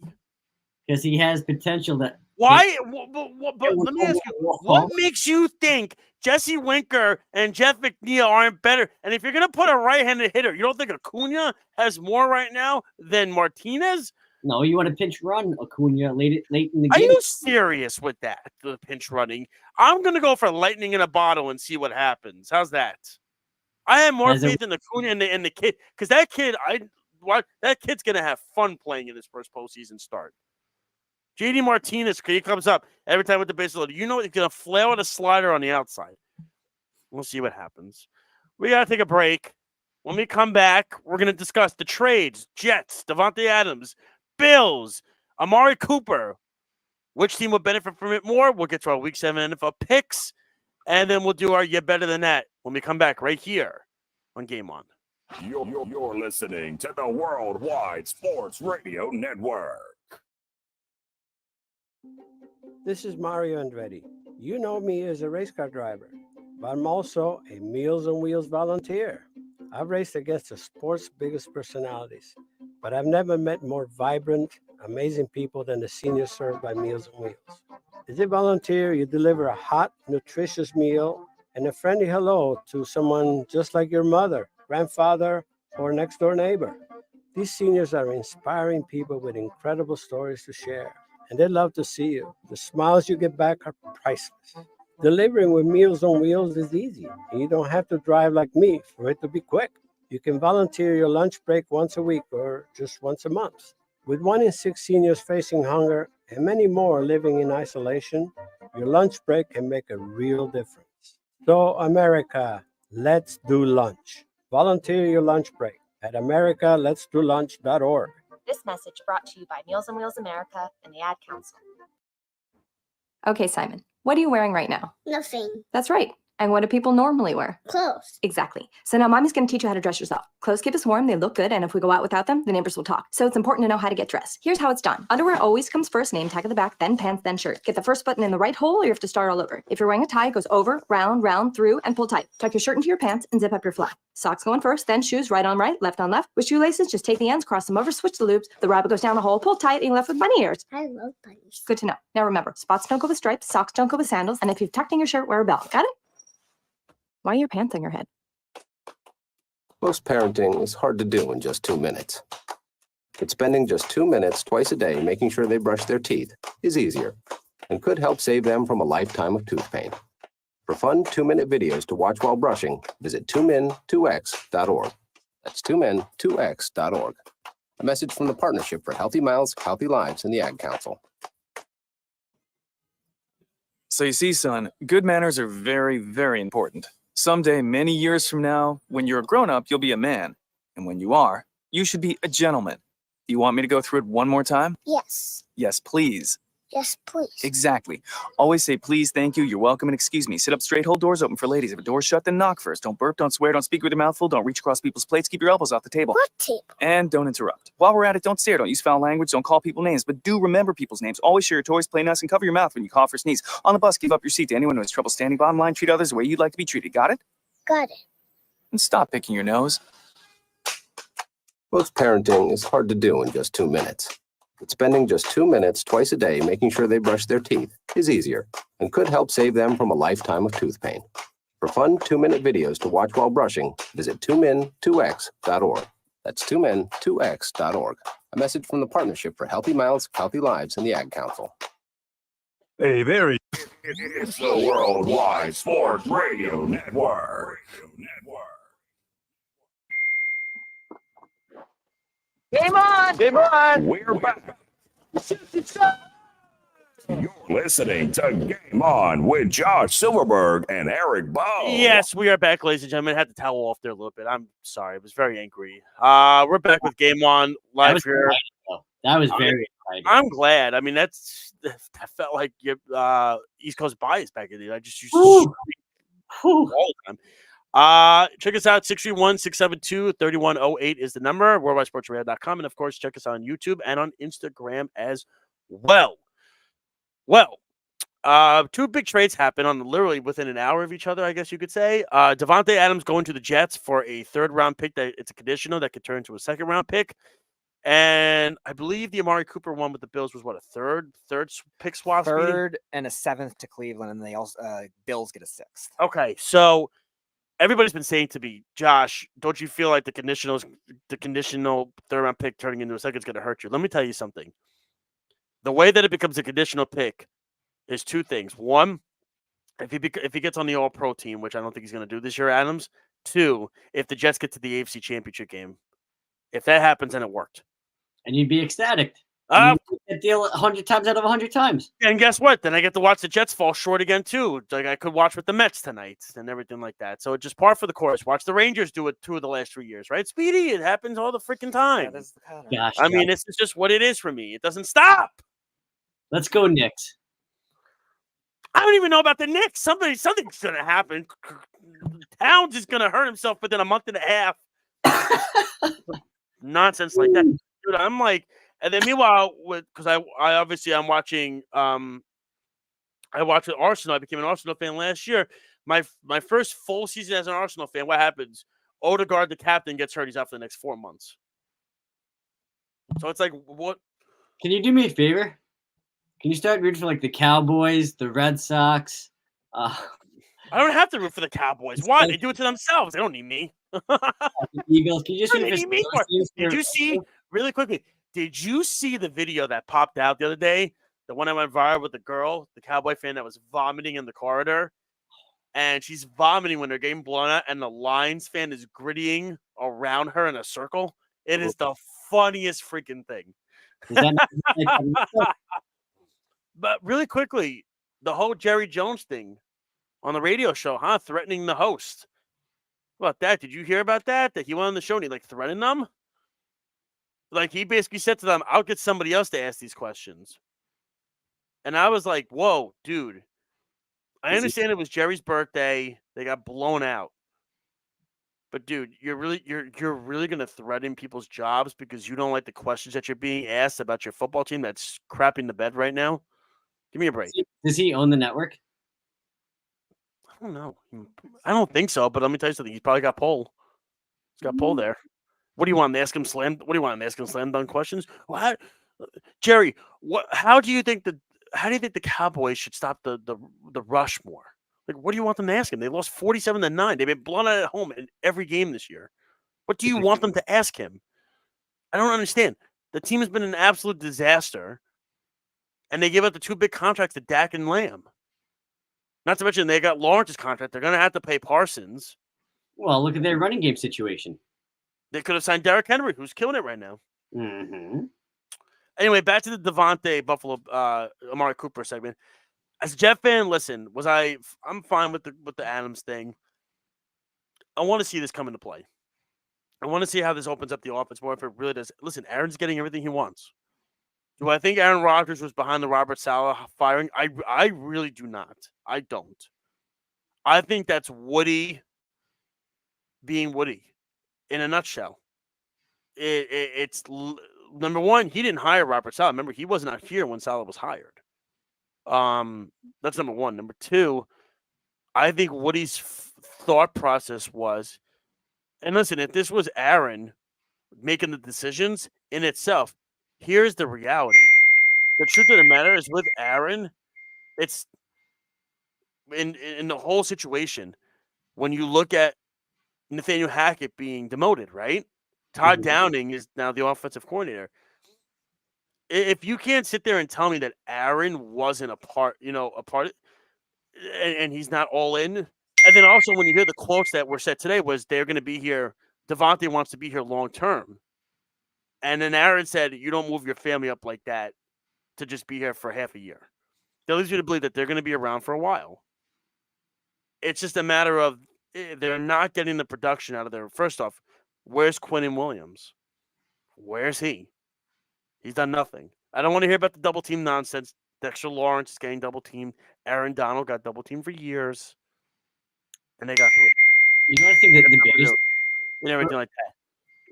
Because he has potential that. Why? But let me ask you, what makes you think Jesse Winker and Jeff McNeil aren't better? And if you're going to put a right-handed hitter, you don't think Acuna has more right now than Martinez? No, you want to pinch run Acuna late in the game. Are you serious with that, the pinch running? I'm going to go for lightning in a bottle and see what happens. How's that? I have more faith in Acuna and the kid, because that kid's going to have fun playing in his first postseason start. JD Martinez, he comes up every time with the base loaded. He's going to flail with a slider on the outside. We'll see what happens. We got to take a break. When we come back, we're going to discuss the trades, Jets, Davante Adams, Bills, Amari Cooper. Which team will benefit from it more? We'll get to our Week 7 NFL picks, and then we'll do our You Better Than That when we come back right here on Game On. You're listening to the Worldwide Sports Radio Network. This is Mario Andretti. You know me as a race car driver, but I'm also a Meals on Wheels volunteer. I've raced against the sport's biggest personalities, but I've never met more vibrant, amazing people than the seniors served by Meals on Wheels. As a volunteer, you deliver a hot, nutritious meal and a friendly hello to someone just like your mother, grandfather, or next door neighbor. These seniors are inspiring people with incredible stories to share, and they love to see you. The smiles you get back are priceless. Delivering with Meals on Wheels is easy, and you don't have to drive like me for it to be quick. You can volunteer your lunch break once a week or just once a month. With 1 in 6 seniors facing hunger and many more living in isolation, your lunch break can make a real difference. So, America, let's do lunch. Volunteer your lunch break at americaletsdolunch.org. This message brought to you by Meals on Wheels America and the Ad Council. Okay, Simon, what are you wearing right now? Nothing. That's right. And what do people normally wear? Clothes. Exactly. So now Mommy's going to teach you how to dress yourself. Clothes keep us warm, they look good, and if we go out without them, the neighbors will talk. So it's important to know how to get dressed. Here's how it's done. Underwear always comes first, name tag at the back, then pants, then shirt. Get the first button in the right hole or you have to start all over. If you're wearing a tie, it goes over, round, through, and pull tight. Tuck your shirt into your pants and zip up your fly. Socks going first, then shoes right on right, left on left. With shoelaces, just take the ends, cross them over, switch the loops. The rabbit goes down the hole, pull tight, and you're left with bunny ears. I love bunnies. Good to know. Now remember, spots don't go with stripes, socks don't go with sandals, and if you've tucked in your shirt, wear a belt. Got it? Why are your pants on your head? Most parenting is hard to do in just 2 minutes. But spending just 2 minutes twice a day making sure they brush their teeth is easier and could help save them from a lifetime of tooth pain. For fun 2-minute videos to watch while brushing, visit 2min2x.org. That's 2min2x.org. A message from the Partnership for Healthy Mouths, Healthy Lives, and the Ad Council. So you see, son, good manners are very, very important. Someday, many years from now, when you're a grown-up, you'll be a man. And when you are, you should be a gentleman. Do you want me to go through it one more time? Yes. Yes, please. Yes, please. Exactly. Always say please, thank you, you're welcome, and excuse me. Sit up straight, hold doors open for ladies. If a door's shut, then knock first. Don't burp, don't swear, don't speak with your mouth full, don't reach across people's plates, keep your elbows off the table. What table? And don't interrupt. While we're at it, don't stare, don't use foul language, don't call people names, but do remember people's names. Always share your toys, play nice, and cover your mouth when you cough or sneeze. On the bus, give up your seat to anyone who has trouble standing. Bottom line, treat others the way you'd like to be treated. Got it? Got it. And stop picking your nose. Most parenting is hard to do in just 2 minutes. But spending just 2 minutes twice a day making sure they brush their teeth is easier and could help save them from a lifetime of tooth pain. For fun 2-minute videos to watch while brushing, visit 2min2x.org. That's 2min2x.org. A message from the Partnership for Healthy Mouths, Healthy Lives, and the Ad Council. Hey, there he is. It's the Worldwide Sports Radio Network. Game on! Game on! We're back. You're listening to Game On with Josh Silverberg and Eric Bowe. Yes, we are back, ladies and gentlemen. I had to towel off there a little bit. I'm sorry. I was very angry. We're back with Game On live here. That was very exciting. I'm glad. I mean, that felt like your East Coast bias back in the day. I just used to all the time. Check us out, 631-672-3108 is the number, worldwidesportsradio.com, and of course, check us on YouTube and on Instagram as well. Well, 2 big trades happened on literally within an hour of each other, I guess you could say. Davante Adams going to the Jets for a 3rd-round pick. It's a conditional that could turn into a 2nd-round pick. And I believe the Amari Cooper one with the Bills was what, a third pick swap? 3rd and a 7th to Cleveland, and they also Bills get a 6th. Okay, so everybody's been saying to me, Josh, don't you feel like the conditional 3rd-round pick turning into a 2nd is going to hurt you? Let me tell you something. The way that it becomes a conditional pick is 2 things. 1, if he gets on the All-Pro team, which I don't think he's going to do this year, Adams. 2, if the Jets get to the AFC Championship game. If that happens, then it worked. And you'd be ecstatic. That deal 100 times out of 100 times. And guess what? Then I get to watch the Jets fall short again, too. Like I could watch with the Mets tonight and everything like that. So it's just par for the course. Watch the Rangers do it 2 of the last 3 years, right? Speedy, it happens all the freaking time. Gosh, I mean, it's just what it is for me. It doesn't stop. Let's go Knicks. I don't even know about the Knicks. Something's going to happen. Towns is going to hurt himself within a month and a half. Nonsense like that. Dude, I'm like, and then meanwhile, because I obviously I'm watching, I watched Arsenal. I became an Arsenal fan last year. My first full season as an Arsenal fan, what happens? Odegaard, the captain, gets hurt. He's out for the next 4 months. So it's like, what? Can you do me a favor? Can you start rooting for like the Cowboys, the Red Sox? I don't have to root for the Cowboys. Why? They do it to themselves. They don't need me. The Eagles. Can you just root for me for? Did you see really quickly? Did you see the video that popped out the other day? The one that went viral with the girl, the Cowboy fan that was vomiting in the corridor, and she's vomiting when they're getting blown out, and the Lions fan is grittying around her in a circle. It is the funniest freaking thing. But really quickly, the whole Jerry Jones thing on the radio show, threatening the host. What about that? Did you hear about that? That he went on the show and he like threatened them? Like he basically said to them, I'll get somebody else to ask these questions. And I was like, whoa, dude. I understand it was Jerry's birthday. They got blown out. But dude, you're really gonna threaten people's jobs because you don't like the questions that you're being asked about your football team that's crapping the bed right now? Give me a break. Does he own the network? I don't know. I don't think so, but let me tell you something. He's probably got pull. He's got pull there. What do you want to ask him? What do you want to ask him? Slam dunk questions? Jerry, how do you think the Cowboys should stop the rush more? Like, what do you want them to ask him? They lost 47-9. They've been blown out at home in every game this year. What do you want them to ask him? I don't understand. The team has been an absolute disaster, and they give up the 2 big contracts to Dak and Lamb. Not to mention they got Lawrence's contract. They're going to have to pay Parsons. Well, look at their running game situation. They could have signed Derrick Henry, who's killing it right now. Mm-hmm. Anyway, back to the Davante Buffalo Amari Cooper segment. As a Jet fan, listen, I'm fine with the Adams thing. I want to see this come into play. I want to see how this opens up the offense more if it really does. Listen, Aaron's getting everything he wants. Do I think Aaron Rodgers was behind the Robert Saleh firing? I really do not. I don't. I think that's Woody being Woody in a nutshell. It's number one, he didn't hire Robert Saleh. Remember, he was not here when Saleh was hired. That's number one. Number two, I think Woody's thought process was, and listen, if this was Aaron making the decisions in itself, here's the reality. The truth of the matter is with Aaron, it's in the whole situation, when you look at Nathaniel Hackett being demoted, right? Todd Downing is now the offensive coordinator. If you can't sit there and tell me that Aaron wasn't a part, and he's not all in, and then also when you hear the quotes that were said today was they're going to be here, Davante wants to be here long term, and then Aaron said you don't move your family up like that to just be here for half a year. That leads you to believe that they're going to be around for a while. It's just a matter of they're not getting the production out of there. First off, where's Quinnen Williams? Where's he? He's done nothing. I don't want to hear about the double team nonsense. Dexter Lawrence is getting double teamed. Aaron Donald got double teamed for years, and they got through it. You know, I think that the biggest and everything like that.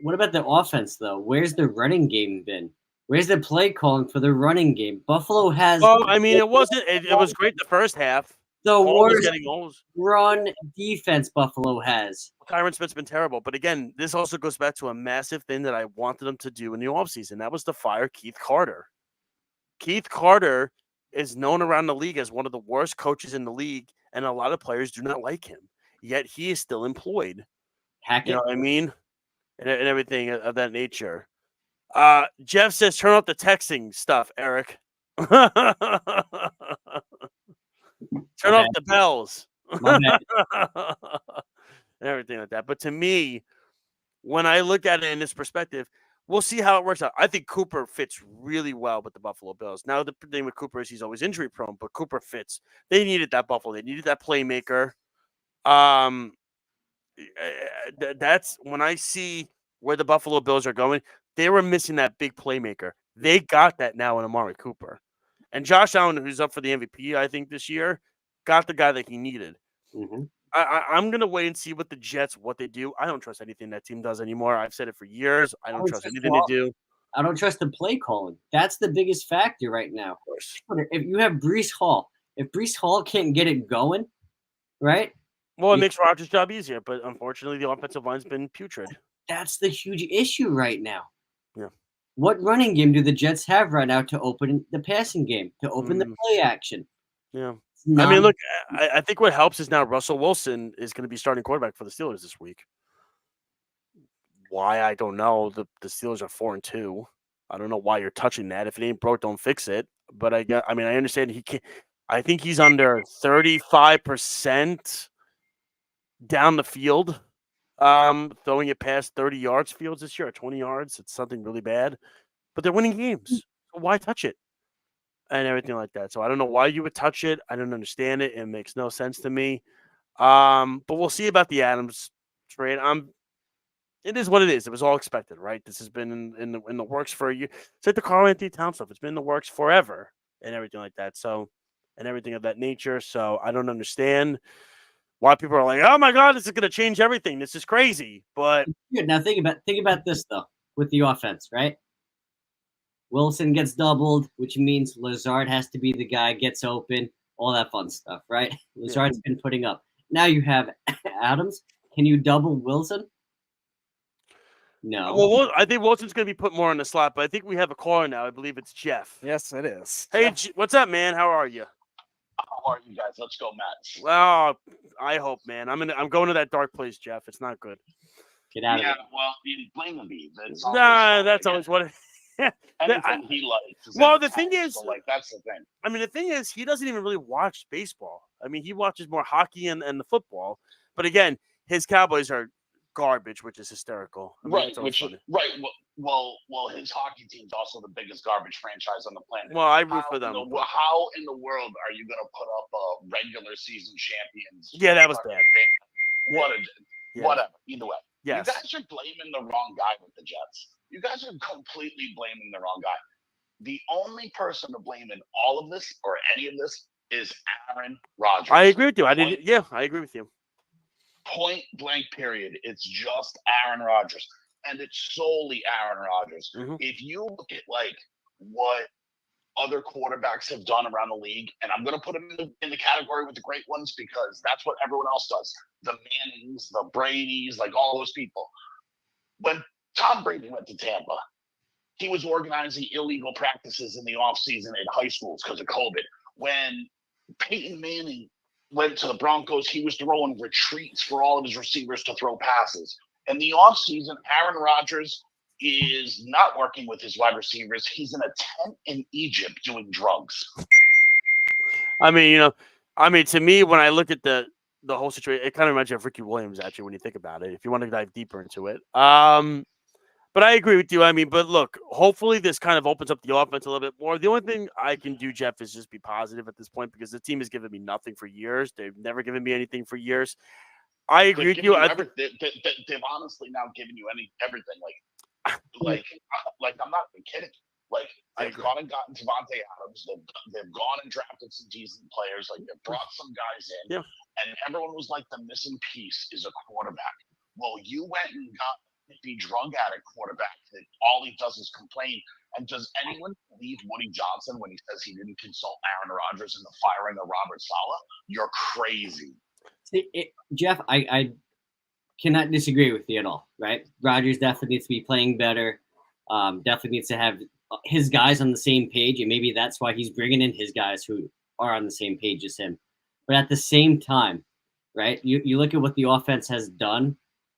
What about the offense, though? Where's the running game been? Where's the play calling for the running game? Buffalo has. Well, I mean, it wasn't. It was great the first half. The worst goals. Run defense Buffalo has. Tyron Smith's been terrible. But again, this also goes back to a massive thing that I wanted them to do in the offseason. That was to fire Keith Carter. Keith Carter is known around the league as one of the worst coaches in the league, and a lot of players do not like him. Yet he is still employed. Hackett. You know what I mean? And everything of that nature. Jeff says, turn off the texting stuff, Eric. Turn off the bells. And everything like that. But to me, when I look at it in this perspective, we'll see how it works out. I think Cooper fits really well with the Buffalo Bills. Now, the thing with Cooper is he's always injury prone, but Cooper fits. They needed that Buffalo. They needed that playmaker. That's when I see where the Buffalo Bills are going. They were missing that big playmaker. They got that now in Amari Cooper. And Josh Allen, who's up for the MVP, I think this year, got the guy that he needed. Mm-hmm. I'm gonna wait and see what the Jets what they do. I don't trust anything that team does anymore. I've said it for years. I don't trust anything they do. I don't trust the play calling. That's the biggest factor right now. Of course. If you have Breece Hall, if Breece Hall can't get it going, right? Well, it makes Rodgers' job easier, but unfortunately, the offensive line's been putrid. That's the huge issue right now. Yeah. What running game do the Jets have right now to open the passing game, to open the play action? Yeah. I mean, look, I think what helps is now Russell Wilson is going to be starting quarterback for the Steelers this week. Why, I don't know. The Steelers are 4-2. I don't know why you're touching that. If it ain't broke, don't fix it. But I understand he can't. I think he's under 35% down the field, throwing it past 30 yards fields this year, or 20 yards. It's something really bad. But they're winning games. So why touch it? And everything like that. So I don't know why you would touch it. I don't understand it. It makes no sense to me. But we'll see about the Adams trade. It is what it is. It was all expected, right? This has been in the works for a year. It's like the Karl Anthony Towns stuff. It's been in the works forever and everything like that. So, and everything of that nature. So I don't understand why people are like, oh my God, this is going to change everything. This is crazy. But now think about this though, with the offense, right? Wilson gets doubled, which means Lazard has to be the guy, gets open, all that fun stuff, right? Lazard's been putting up. Now you have Adams. Can you double Wilson? No. Well, I think Wilson's going to be put more in the slot, but I think we have a caller now. I believe it's Jeff. Yes, it is. Hey, what's up, man? How are you? How are you guys? Let's go, Mets. Well, I hope, man. I'm going to that dark place, Jeff. It's not good. Get out of it. Well, you blame me. That's always what it anything he likes. Well, the thing is, that's the thing. I mean, the thing is, he doesn't even really watch baseball. I mean, he watches more hockey and the football. But again, his Cowboys are garbage, which is hysterical. I mean, Right. Well, his hockey team's also the biggest garbage franchise on the planet. Well, I root for them. How in the world are you going to put up a regular season champions? Yeah, that was bad. Whatever. Either way. Yes. You guys are blaming the wrong guy with the Jets. You guys are completely blaming the wrong guy. The only person to blame in all of this or any of this is Aaron Rodgers. I agree with you. I agree with you. Point blank period. It's just Aaron Rodgers. And it's solely Aaron Rodgers. Mm-hmm. If you look at what other quarterbacks have done around the league, and I'm going to put them in the category with the great ones because that's what everyone else does. The Mannings, the Bradys, all those people. When Tom Brady went to Tampa, he was organizing illegal practices in the offseason at high schools because of COVID. When Peyton Manning went to the Broncos, he was throwing retreats for all of his receivers to throw passes. In the offseason, Aaron Rodgers is not working with his wide receivers. He's in a tent in Egypt doing drugs. I mean, to me, when I look at the whole situation, it kind of reminds you of Ricky Williams, actually, when you think about it, if you want to dive deeper into it. But I agree with you. I mean, but look, hopefully this kind of opens up the offense a little bit more. The only thing I can do, Jeff, is just be positive at this point because the team has given me nothing for years. They've never given me anything for years. I agree with you. They've honestly now given you everything. I'm not even kidding. They've gone and gotten Davante Adams. They've gone and drafted some decent players. They've brought some guys in. Yeah. And everyone was like, the missing piece is a quarterback. Well, you went and got the drug addict quarterback that all he does is complain. And does anyone believe Woody Johnson when he says he didn't consult Aaron Rodgers in the firing of Robert Saleh? You're crazy. Jeff, I cannot disagree with you at all, right? Rodgers definitely needs to be playing better. Definitely needs to have his guys on the same page, and maybe that's why he's bringing in his guys who are on the same page as him. But at the same time, right, you look at what the offense has done.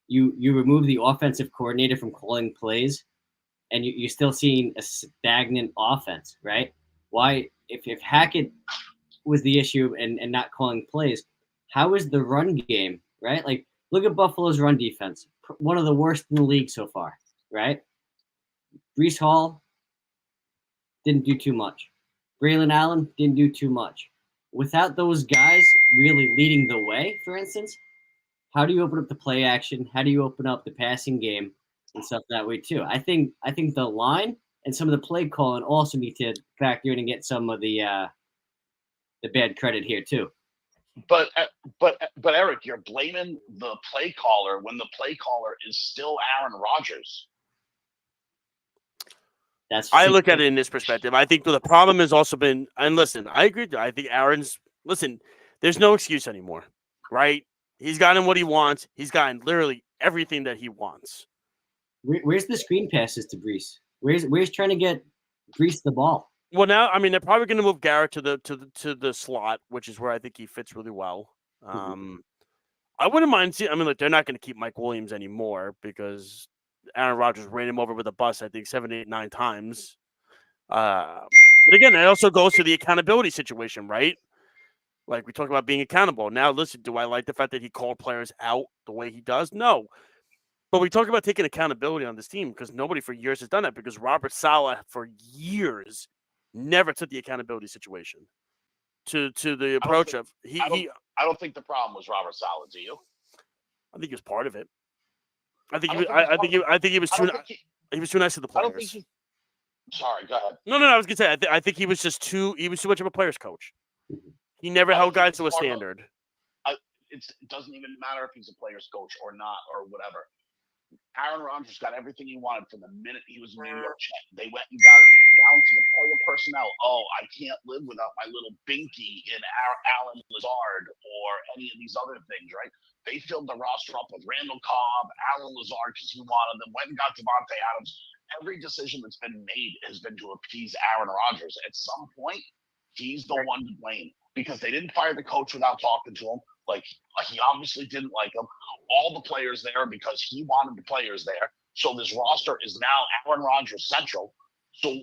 You remove the offensive coordinator from calling plays, and you're still seeing a stagnant offense, right? Why, if Hackett was the issue and not calling plays, how is the run game, right? Look at Buffalo's run defense, one of the worst in the league so far, right? Breece Hall didn't do too much. Braylon Allen didn't do too much. Without those guys really leading the way, for instance, how do you open up the play action? How do you open up the passing game and stuff that way too? I think the line and some of the play calling also need to factor in and get some of the bad credit here too. But Eric, you're blaming the play caller when the play caller is still Aaron Rodgers. I look at it in this perspective. I think the problem has also been, and listen, I agree. I think there's no excuse anymore, right? He's gotten what he wants. He's gotten literally everything that he wants. Where's the screen passes to Brees? Where's trying to get Brees the ball? Well, now, I mean, they're probably going to move Garrett to the slot, which is where I think he fits really well. I wouldn't mind seeing. I mean, look, they're not going to keep Mike Williams anymore because Aaron Rodgers ran him over with a bus, I think 7, 8, 9 times. But again, it also goes to the accountability situation, right? Like we talk about being accountable. Now, listen, do I like the fact that he called players out the way he does? No. But we talk about taking accountability on this team because nobody for years has done that because Robert Saleh for years never took the accountability situation to the approach of I don't think the problem was Robert Saleh. Do you? I think he was part of it. I think he was too nice to the players. Sorry, go ahead. No. I was gonna say I think he was too much of a players coach. He never held guys to a standard. It doesn't even matter if he's a players coach or not or whatever. Aaron Rodgers got everything he wanted from the minute he was in New York. They went and got down to the player personnel. Oh, I can't live without my little binky in Alan Lazard or any of these other things, right? They filled the roster up with Randall Cobb, Alan Lazard because he wanted them, went and got Davante Adams. Every decision that's been made has been to appease Aaron Rodgers. At some point, he's the one to blame because they didn't fire the coach without talking to him. Like, he obviously didn't like him. All the players there because he wanted the players there. So this roster is now Aaron Rodgers central. So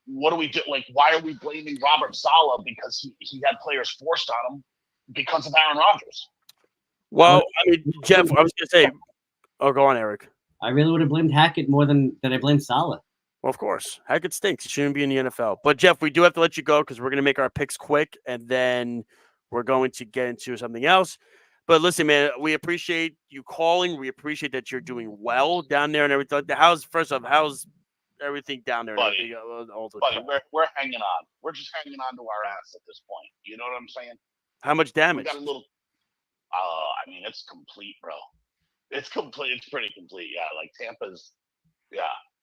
what do we do? Like, why are we blaming Robert Saleh because he had players forced on him because of Aaron Rodgers? Well, I mean, Jeff, I was going to say, go on, Eric. I really would have blamed Hackett more than I blamed Saleh. Well, of course. Hackett stinks. He shouldn't be in the NFL. But, Jeff, we do have to let you go because we're going to make our picks quick, and then we're going to get into something else. But listen, man, we appreciate you calling. We appreciate that you're doing well down there and everything. How's everything down there? Buddy, we're hanging on. We're just hanging on to our ass at this point. You know what I'm saying? How much damage? We got a little. I mean, it's complete, bro. It's complete. It's pretty complete. Yeah, like Tampa's. Yeah.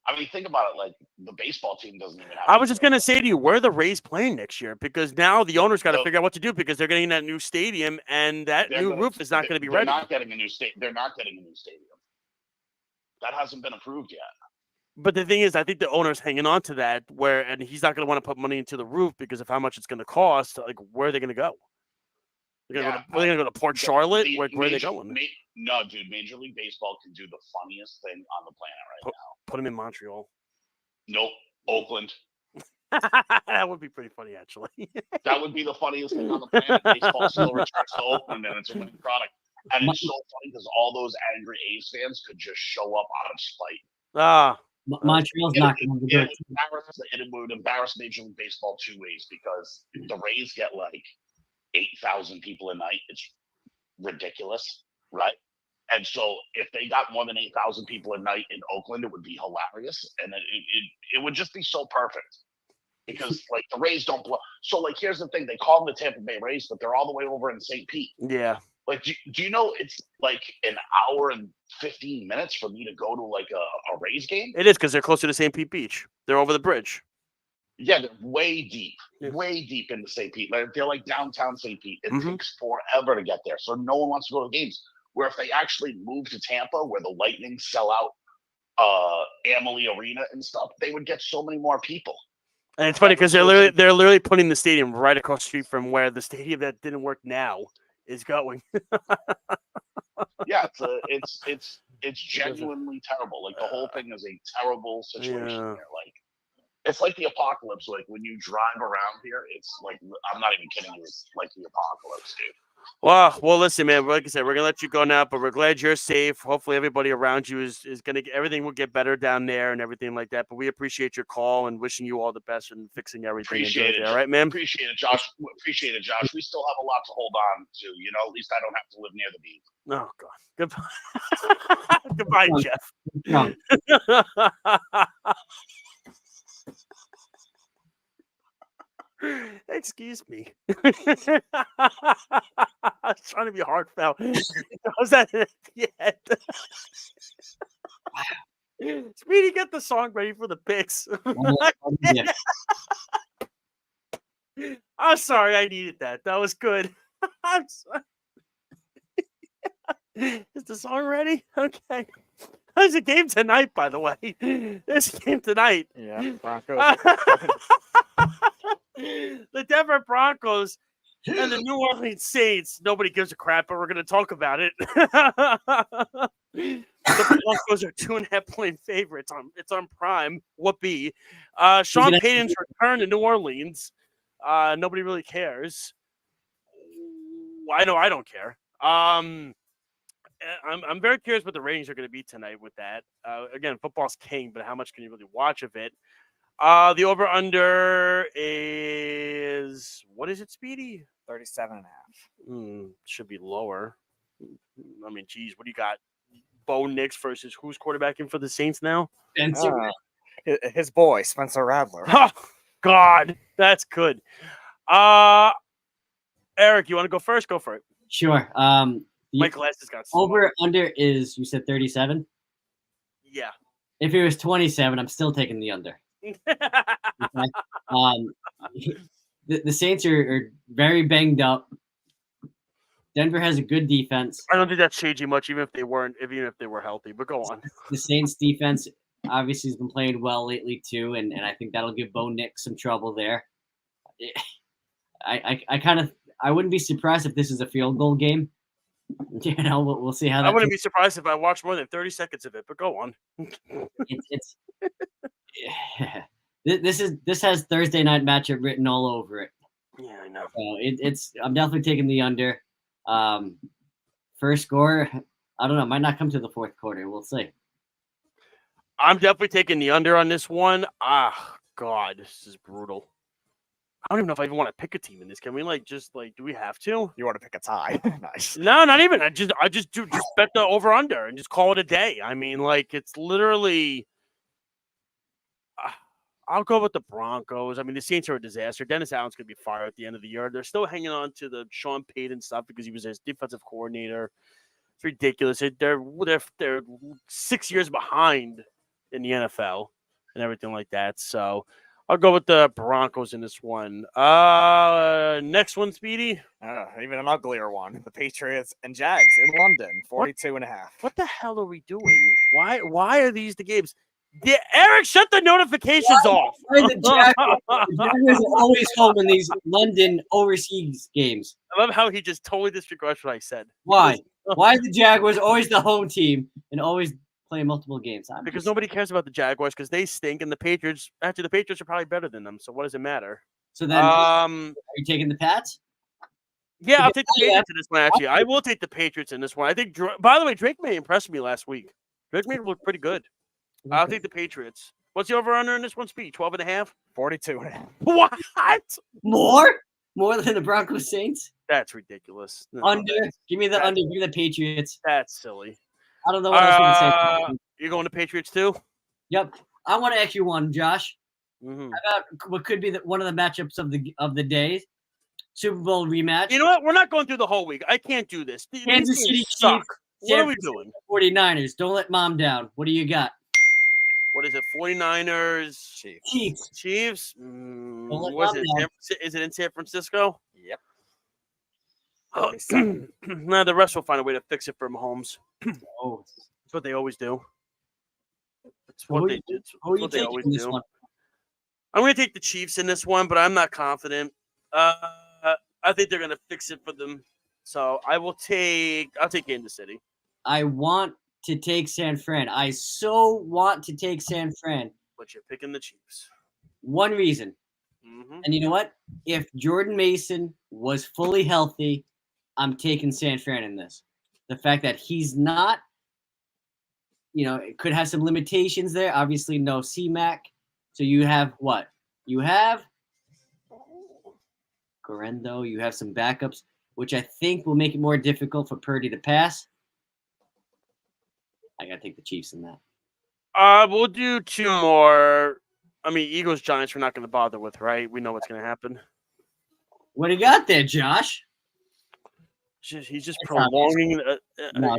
I mean, think about it. Like the baseball team doesn't even have. I was just gonna say to you, where are the Rays playing next year? Because now the owners got to figure out what to do because they're getting that new stadium and that new roof is not going to be ready. They're not getting a new They're not getting a new stadium. That hasn't been approved yet. But the thing is, I think the owner's hanging on to that and he's not going to want to put money into the roof because of how much it's going to cost. Like, where are they going to go? They're going to go to Port Charlotte. Where are they going? No, dude. Major League Baseball can do the funniest thing on the planet right now. Put them in Montreal. Nope, Oakland. That would be pretty funny, actually. That would be the funniest thing on the planet. Baseball still returns to Oakland, and it's a winning product. And it's so funny because all those angry A's fans could just show up out of spite. Montreal's not going to do it. It would embarrass Major League Baseball 2 ways because the Rays get like 8,000 people a night. It's ridiculous, right? And so if they got more than 8,000 people a night in Oakland, it would be hilarious. And it would just be so perfect because like the Rays don't blow. So like, here's the thing. They call them the Tampa Bay Rays, but they're all the way over in St. Pete. Yeah. Like, do you know it's like an hour and 15 minutes for me to go to like a Rays game? It is because they're closer to St. Pete Beach. They're over the bridge. Yeah, they're way deep into St. Pete. They're like downtown St. Pete. It takes forever to get there. So no one wants to go to games. Where if they actually move to Tampa, where the Lightning sell out Amalie Arena and stuff, they would get so many more people. And it's funny because they're literally putting the stadium right across the street from where the stadium that didn't work now is going. Yeah, it's genuinely terrible. Like the whole thing is a terrible situation here. Like it's like the apocalypse. Like when you drive around here, it's like I'm not even kidding you. It's like the apocalypse, dude. Well, listen, man. Like I said, we're gonna let you go now, but we're glad you're safe. Hopefully, everybody around you is gonna get everything will get better down there and everything like that. But we appreciate your call and wishing you all the best and fixing everything. Appreciate it, all right, man. Appreciate it, Josh. Appreciate it, Josh. We still have a lot to hold on to. You know, at least I don't have to live near the beach. Oh God, goodbye. Goodbye, Jeff. Excuse me. I was trying to be heartfelt. Was that at the end? Speedy, get the song ready for the picks. I'm sorry, I needed that. That was good. I'm sorry. Is the song ready? Okay. There's a game tonight, by the way. There's a game tonight. Yeah, Broncos. The Denver Broncos and the New Orleans Saints. Nobody gives a crap, but we're going to talk about it. The Broncos are 2.5-point favorites. It's on Prime. Whoopee. Sean Payton's return to New Orleans. Nobody really cares. I know I don't care. I'm very curious what the ratings are going to be tonight with that. Again, football's king, but how much can you really watch of it? The over-under is, what is it, Speedy? 37.5. Should be lower. I mean, geez, what do you got? Bo Nix versus who's quarterbacking for the Saints now? His boy, Spencer Rattler. Oh, God, that's good. Eric, you want to go first? Go for it. Sure. My glasses got over under is, you said 37? Yeah. If it was 27, I'm still taking the under. Okay? The Saints are very banged up. Denver has a good defense. I don't think that's changing much, even if they were healthy. But go on. The Saints defense obviously has been playing well lately too, and I think that'll give Bo Nix some trouble there. I wouldn't be surprised if this is a field goal game. You know, we'll see how that. I wouldn't be surprised if I watched more than 30 seconds of it. But go on. This has Thursday night matchup written all over it. Yeah, I know. So I'm definitely taking the under. First score, I don't know, might not come to the fourth quarter. We'll see. I'm definitely taking the under on this one. God, this is brutal. I don't even know if I even want to pick a team in this. Can we do we have to? You want to pick a tie? Nice. No, not even. I just bet the over under and just call it a day. I mean, it's literally. I'll go with the Broncos. I mean, the Saints are a disaster. Dennis Allen's going to be fired at the end of the year. They're still hanging on to the Sean Payton stuff because he was his defensive coordinator. It's ridiculous. They're 6 years behind in the NFL and everything like that. So I'll go with the Broncos in this one. Next one, Speedy. Even an uglier one. The Patriots and Jags in London, 42.5. What the hell are we doing? Why are these the games? Yeah, Eric, shut the notifications off. Why the Jaguars are always home in these London overseas games? I love how he just totally disregards what I said. Why? Why are the Jaguars always the home team and always play multiple games? Because nobody cares about the Jaguars because they stink, and the Patriots are probably better than them. So what does it matter? So then, are you taking the Pats? Yeah, I'll take the Patriots in this one. Actually, I will take the Patriots in this one. I think. By the way, Drake May impressed me last week. Drake May looked pretty good. I'll take the Patriots. What's the over-under in this one, Speed? 12.5? 42.5. What? More than the Broncos Saints? That's ridiculous. No, under. Give me the under. Give me the Patriots. That's silly. I don't know what else we can say. You're going to Patriots too? Yep. I want to ask you one, Josh. Mm-hmm. About what could be one of the matchups of the day. Super Bowl rematch. You know what? We're not going through the whole week. I can't do this. Kansas City suck. Chiefs. What are we doing? 49ers. Don't let mom down. What do you got? What is it? 49ers. Chiefs. Is it in San Francisco? Yep. Nah, the rest will find a way to fix it for Mahomes. That's what they always do. That's what they always do. I'm going to take the Chiefs in this one, but I'm not confident. I think they're going to fix it for them. So I'll take Kansas City. I want to take San Fran. I so want to take San Fran. But you're picking the Chiefs. One reason. Mm-hmm. And you know what? If Jordan Mason was fully healthy, I'm taking San Fran in this. The fact that he's not, it could have some limitations there. Obviously, no C-Mac. So you have what? You have Correndo. You have some backups, which I think will make it more difficult for Purdy to pass. I got to take the Chiefs in that. We'll do two more. I mean, Eagles, Giants, we're not going to bother with, right? We know what's going to happen. What do you got there, Josh? He's just It's prolonging. No,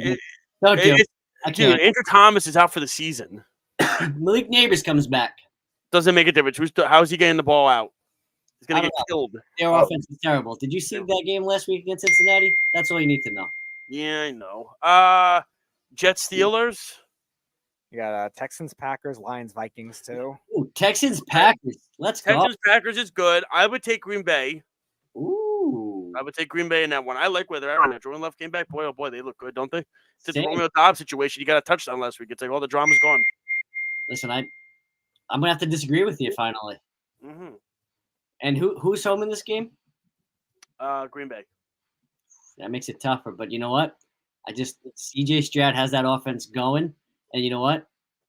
don't do it. I Dude, can't. Andrew Thomas is out for the season. Malik Neighbors comes back. Doesn't make a difference. How's he getting the ball out? He's going I to don't get killed. Their offense is terrible. Did you see that game last week against Cincinnati? That's all you need to know. Yeah, I know. Jets Steelers. You got Texans, Packers, Lions, Vikings too. Ooh, Texans, Packers. Let's go. Texans, Packers is good. I would take Green Bay. Ooh. I would take Green Bay in that one. I like where they're at. Jordan Love came back. Boy, oh boy, they look good, don't they? It's the Same. Romeo Dobbs situation. You got a touchdown last week. It's like all the drama's gone. Listen, I'm gonna have to disagree with you finally. Mm-hmm. And who's home in this game? Green Bay. That makes it tougher. But you know what? CJ Stroud has that offense going. And you know what?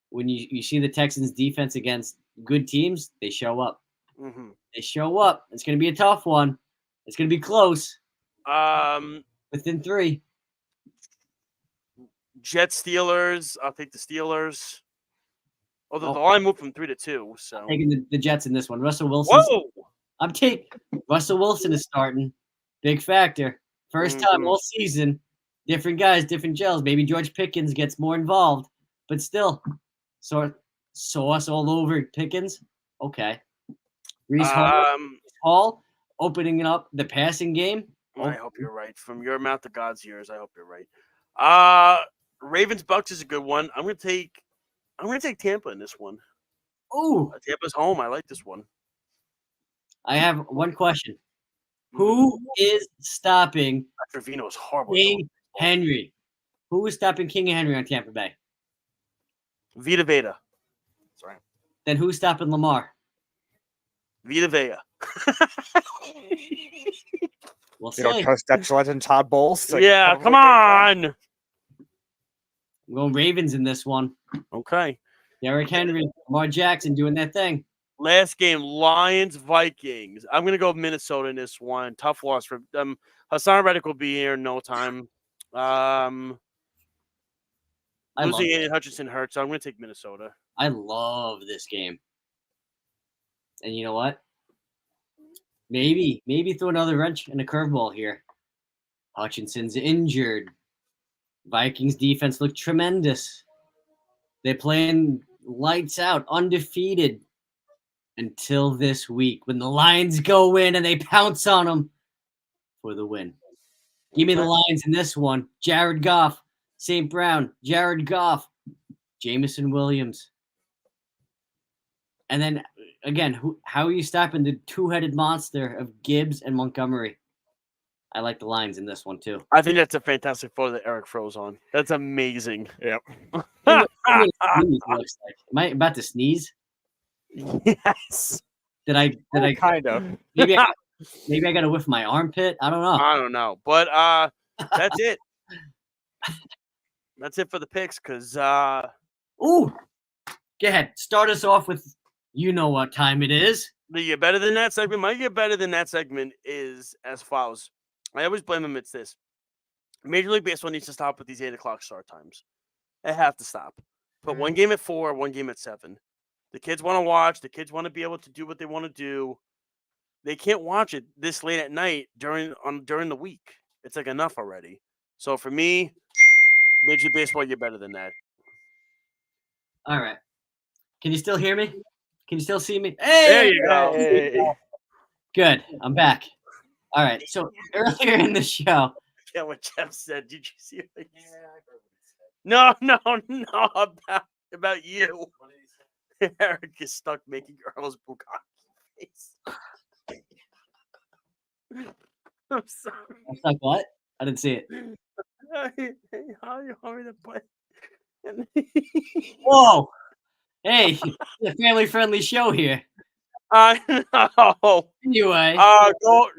When you see the Texans defense against good teams, they show up. Mm-hmm. They show up. It's going to be a tough one. It's going to be close. Within 3. Jets Steelers. I'll take the Steelers. Although the line moved from 3 to 2. So I'm taking the Jets in this one. Russell Wilson. Whoa! I'm taking Russell Wilson is starting. Big factor. First time all season. Different guys, different gels. Maybe George Pickens gets more involved. But still, sauce all over Pickens. Okay. Reese Hall opening up the passing game. I hope you're right. From your mouth to God's ears, I hope you're right. Ravens Bucks is a good one. I'm gonna take Tampa in this one. Ooh. Tampa's home. I like this one. I have one question. Who is stopping Trevino's horrible. King Henry? Who is stopping King Henry on Tampa Bay? Vita Vea. That's right. Then who's stopping Lamar? Vita Vea. We'll You don't see. trust Dutch legend Todd Bowles? Yeah, come on. I'm going Ravens in this one. Okay. Derrick Henry, Lamar Jackson doing their thing. Last game, Lions Vikings. I'm gonna go Minnesota in this one. Tough loss for them. Hassan Reddick will be here in no time. Losing Aiden Hutchinson hurts, so I'm gonna take Minnesota. I love this game. And you know what? Maybe throw another wrench and a curveball here. Hutchinson's injured. Vikings defense looked tremendous. They're playing lights out, undefeated until this week when the Lions go in and they pounce on them for the win. Give me the Lions in this one. Jared Goff, St. Brown, Jared Goff, Jameson Williams. And then, again, how are you stopping the two-headed monster of Gibbs and Montgomery? I like the Lions in this one, too. I think that's a fantastic photo that Eric froze on. That's amazing. Yep. Am I about to sneeze? Yes. Did I kind of? Maybe I got to whiff my armpit. I don't know. I don't know, but that's it. That's it for the picks. Cause ooh, go ahead. Start us off with you know what time it is. The Get Better Than That segment. My Get Better Than That segment is as follows. I always blame them. It's this. Major League Baseball needs to stop with these 8 o'clock start times. They have to stop. Put one game at 4, one game at 7. The kids want to watch. The kids want to be able to do what they want to do. They can't watch it this late at night during the week. It's like enough already. So for me, Major League Baseball, you're better than that. All right. Can you still hear me? Can you still see me? Hey! There you go. Hey. Good. I'm back. All right. So earlier in the show. Yeah, what Jeff said. Did you see what he said? No, about you. Eric is stuck making Earl's Bugatti face. I'm sorry. It's like what? I didn't see it. How you want me to play? Whoa! Hey, it's a family-friendly show here. I know. Anyway,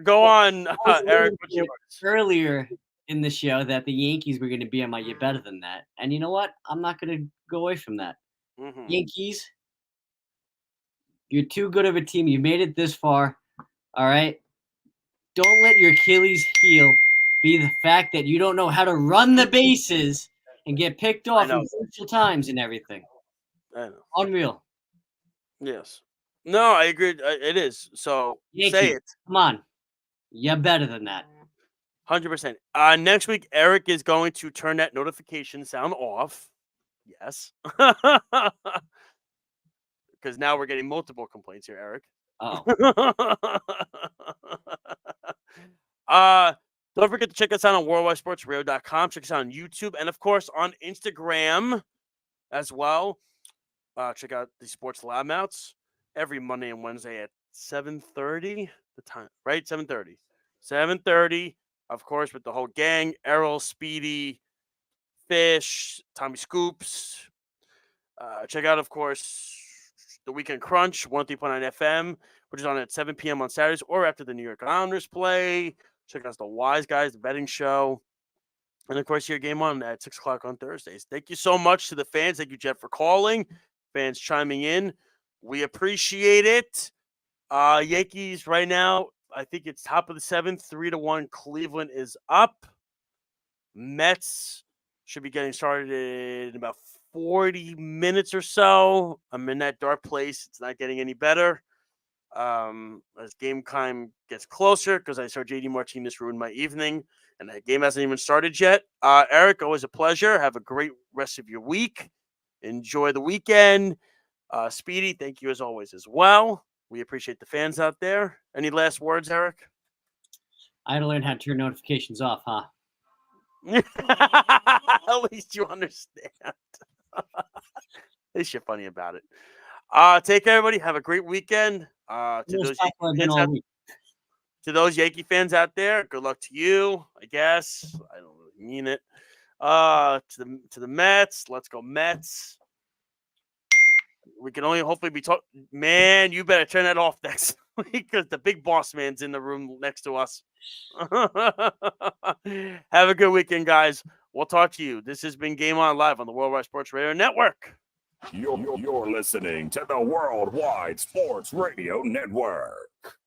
go on, Eric. What's yours? Earlier in the show that the Yankees were going to be on my "You're Better Than That," and you know what? I'm not going to go away from that. Mm-hmm. Yankees, you're too good of a team. You made it this far. All right. Don't let your Achilles heel be the fact that you don't know how to run the bases and get picked off in crucial times and everything. I know. Unreal. Yes. No, I agree. It is. So Yankees, say it. Come on. Yeah, better than that. 100%. Next week, Eric is going to turn that notification sound off. Yes. Because now we're getting multiple complaints here, Eric. Oh. Don't forget to check us out on worldwidesportsradio.com. Check us out on YouTube and, of course, on Instagram as well. Check out the Sports Lab Outs every Monday and Wednesday at 7:30. The time, right? 7:30. 7:30, of course, with the whole gang. Errol, Speedy, Fish, Tommy Scoops. Check out, of course, the Weekend Crunch, 103.9 FM, which is on at 7 p.m. on Saturdays or after the New York Islanders play. Check out the Wise Guys, the betting show. And, of course, your game on at 6 o'clock on Thursdays. Thank you so much to the fans. Thank you, Jeff, for calling. Fans chiming in. We appreciate it. Yankees right now, I think it's top of the 7th, 3-1. Cleveland is up. Mets should be getting started in about 40 minutes or so. I'm in that dark place. It's not getting any better. As game time gets closer, because I saw JD Martinez ruin my evening, and that game hasn't even started yet. Eric, always a pleasure. Have a great rest of your week. Enjoy the weekend. Speedy, thank you as always as well. We appreciate the fans out there. Any last words, Eric? I had to learn how to turn notifications off, huh? At least you understand. At least you're funny about it. Take care, everybody. Have a great weekend. To those Yankee fans out there, good luck to you, I guess. I don't really mean it. To the Mets, let's go Mets. We can only hopefully be talking. Man, you better turn that off next week because the big boss man's in the room next to us. Have a good weekend, guys. We'll talk to you. This has been Game On Live on the Worldwide Sports Radio Network. You're listening to the Worldwide Sports Radio Network.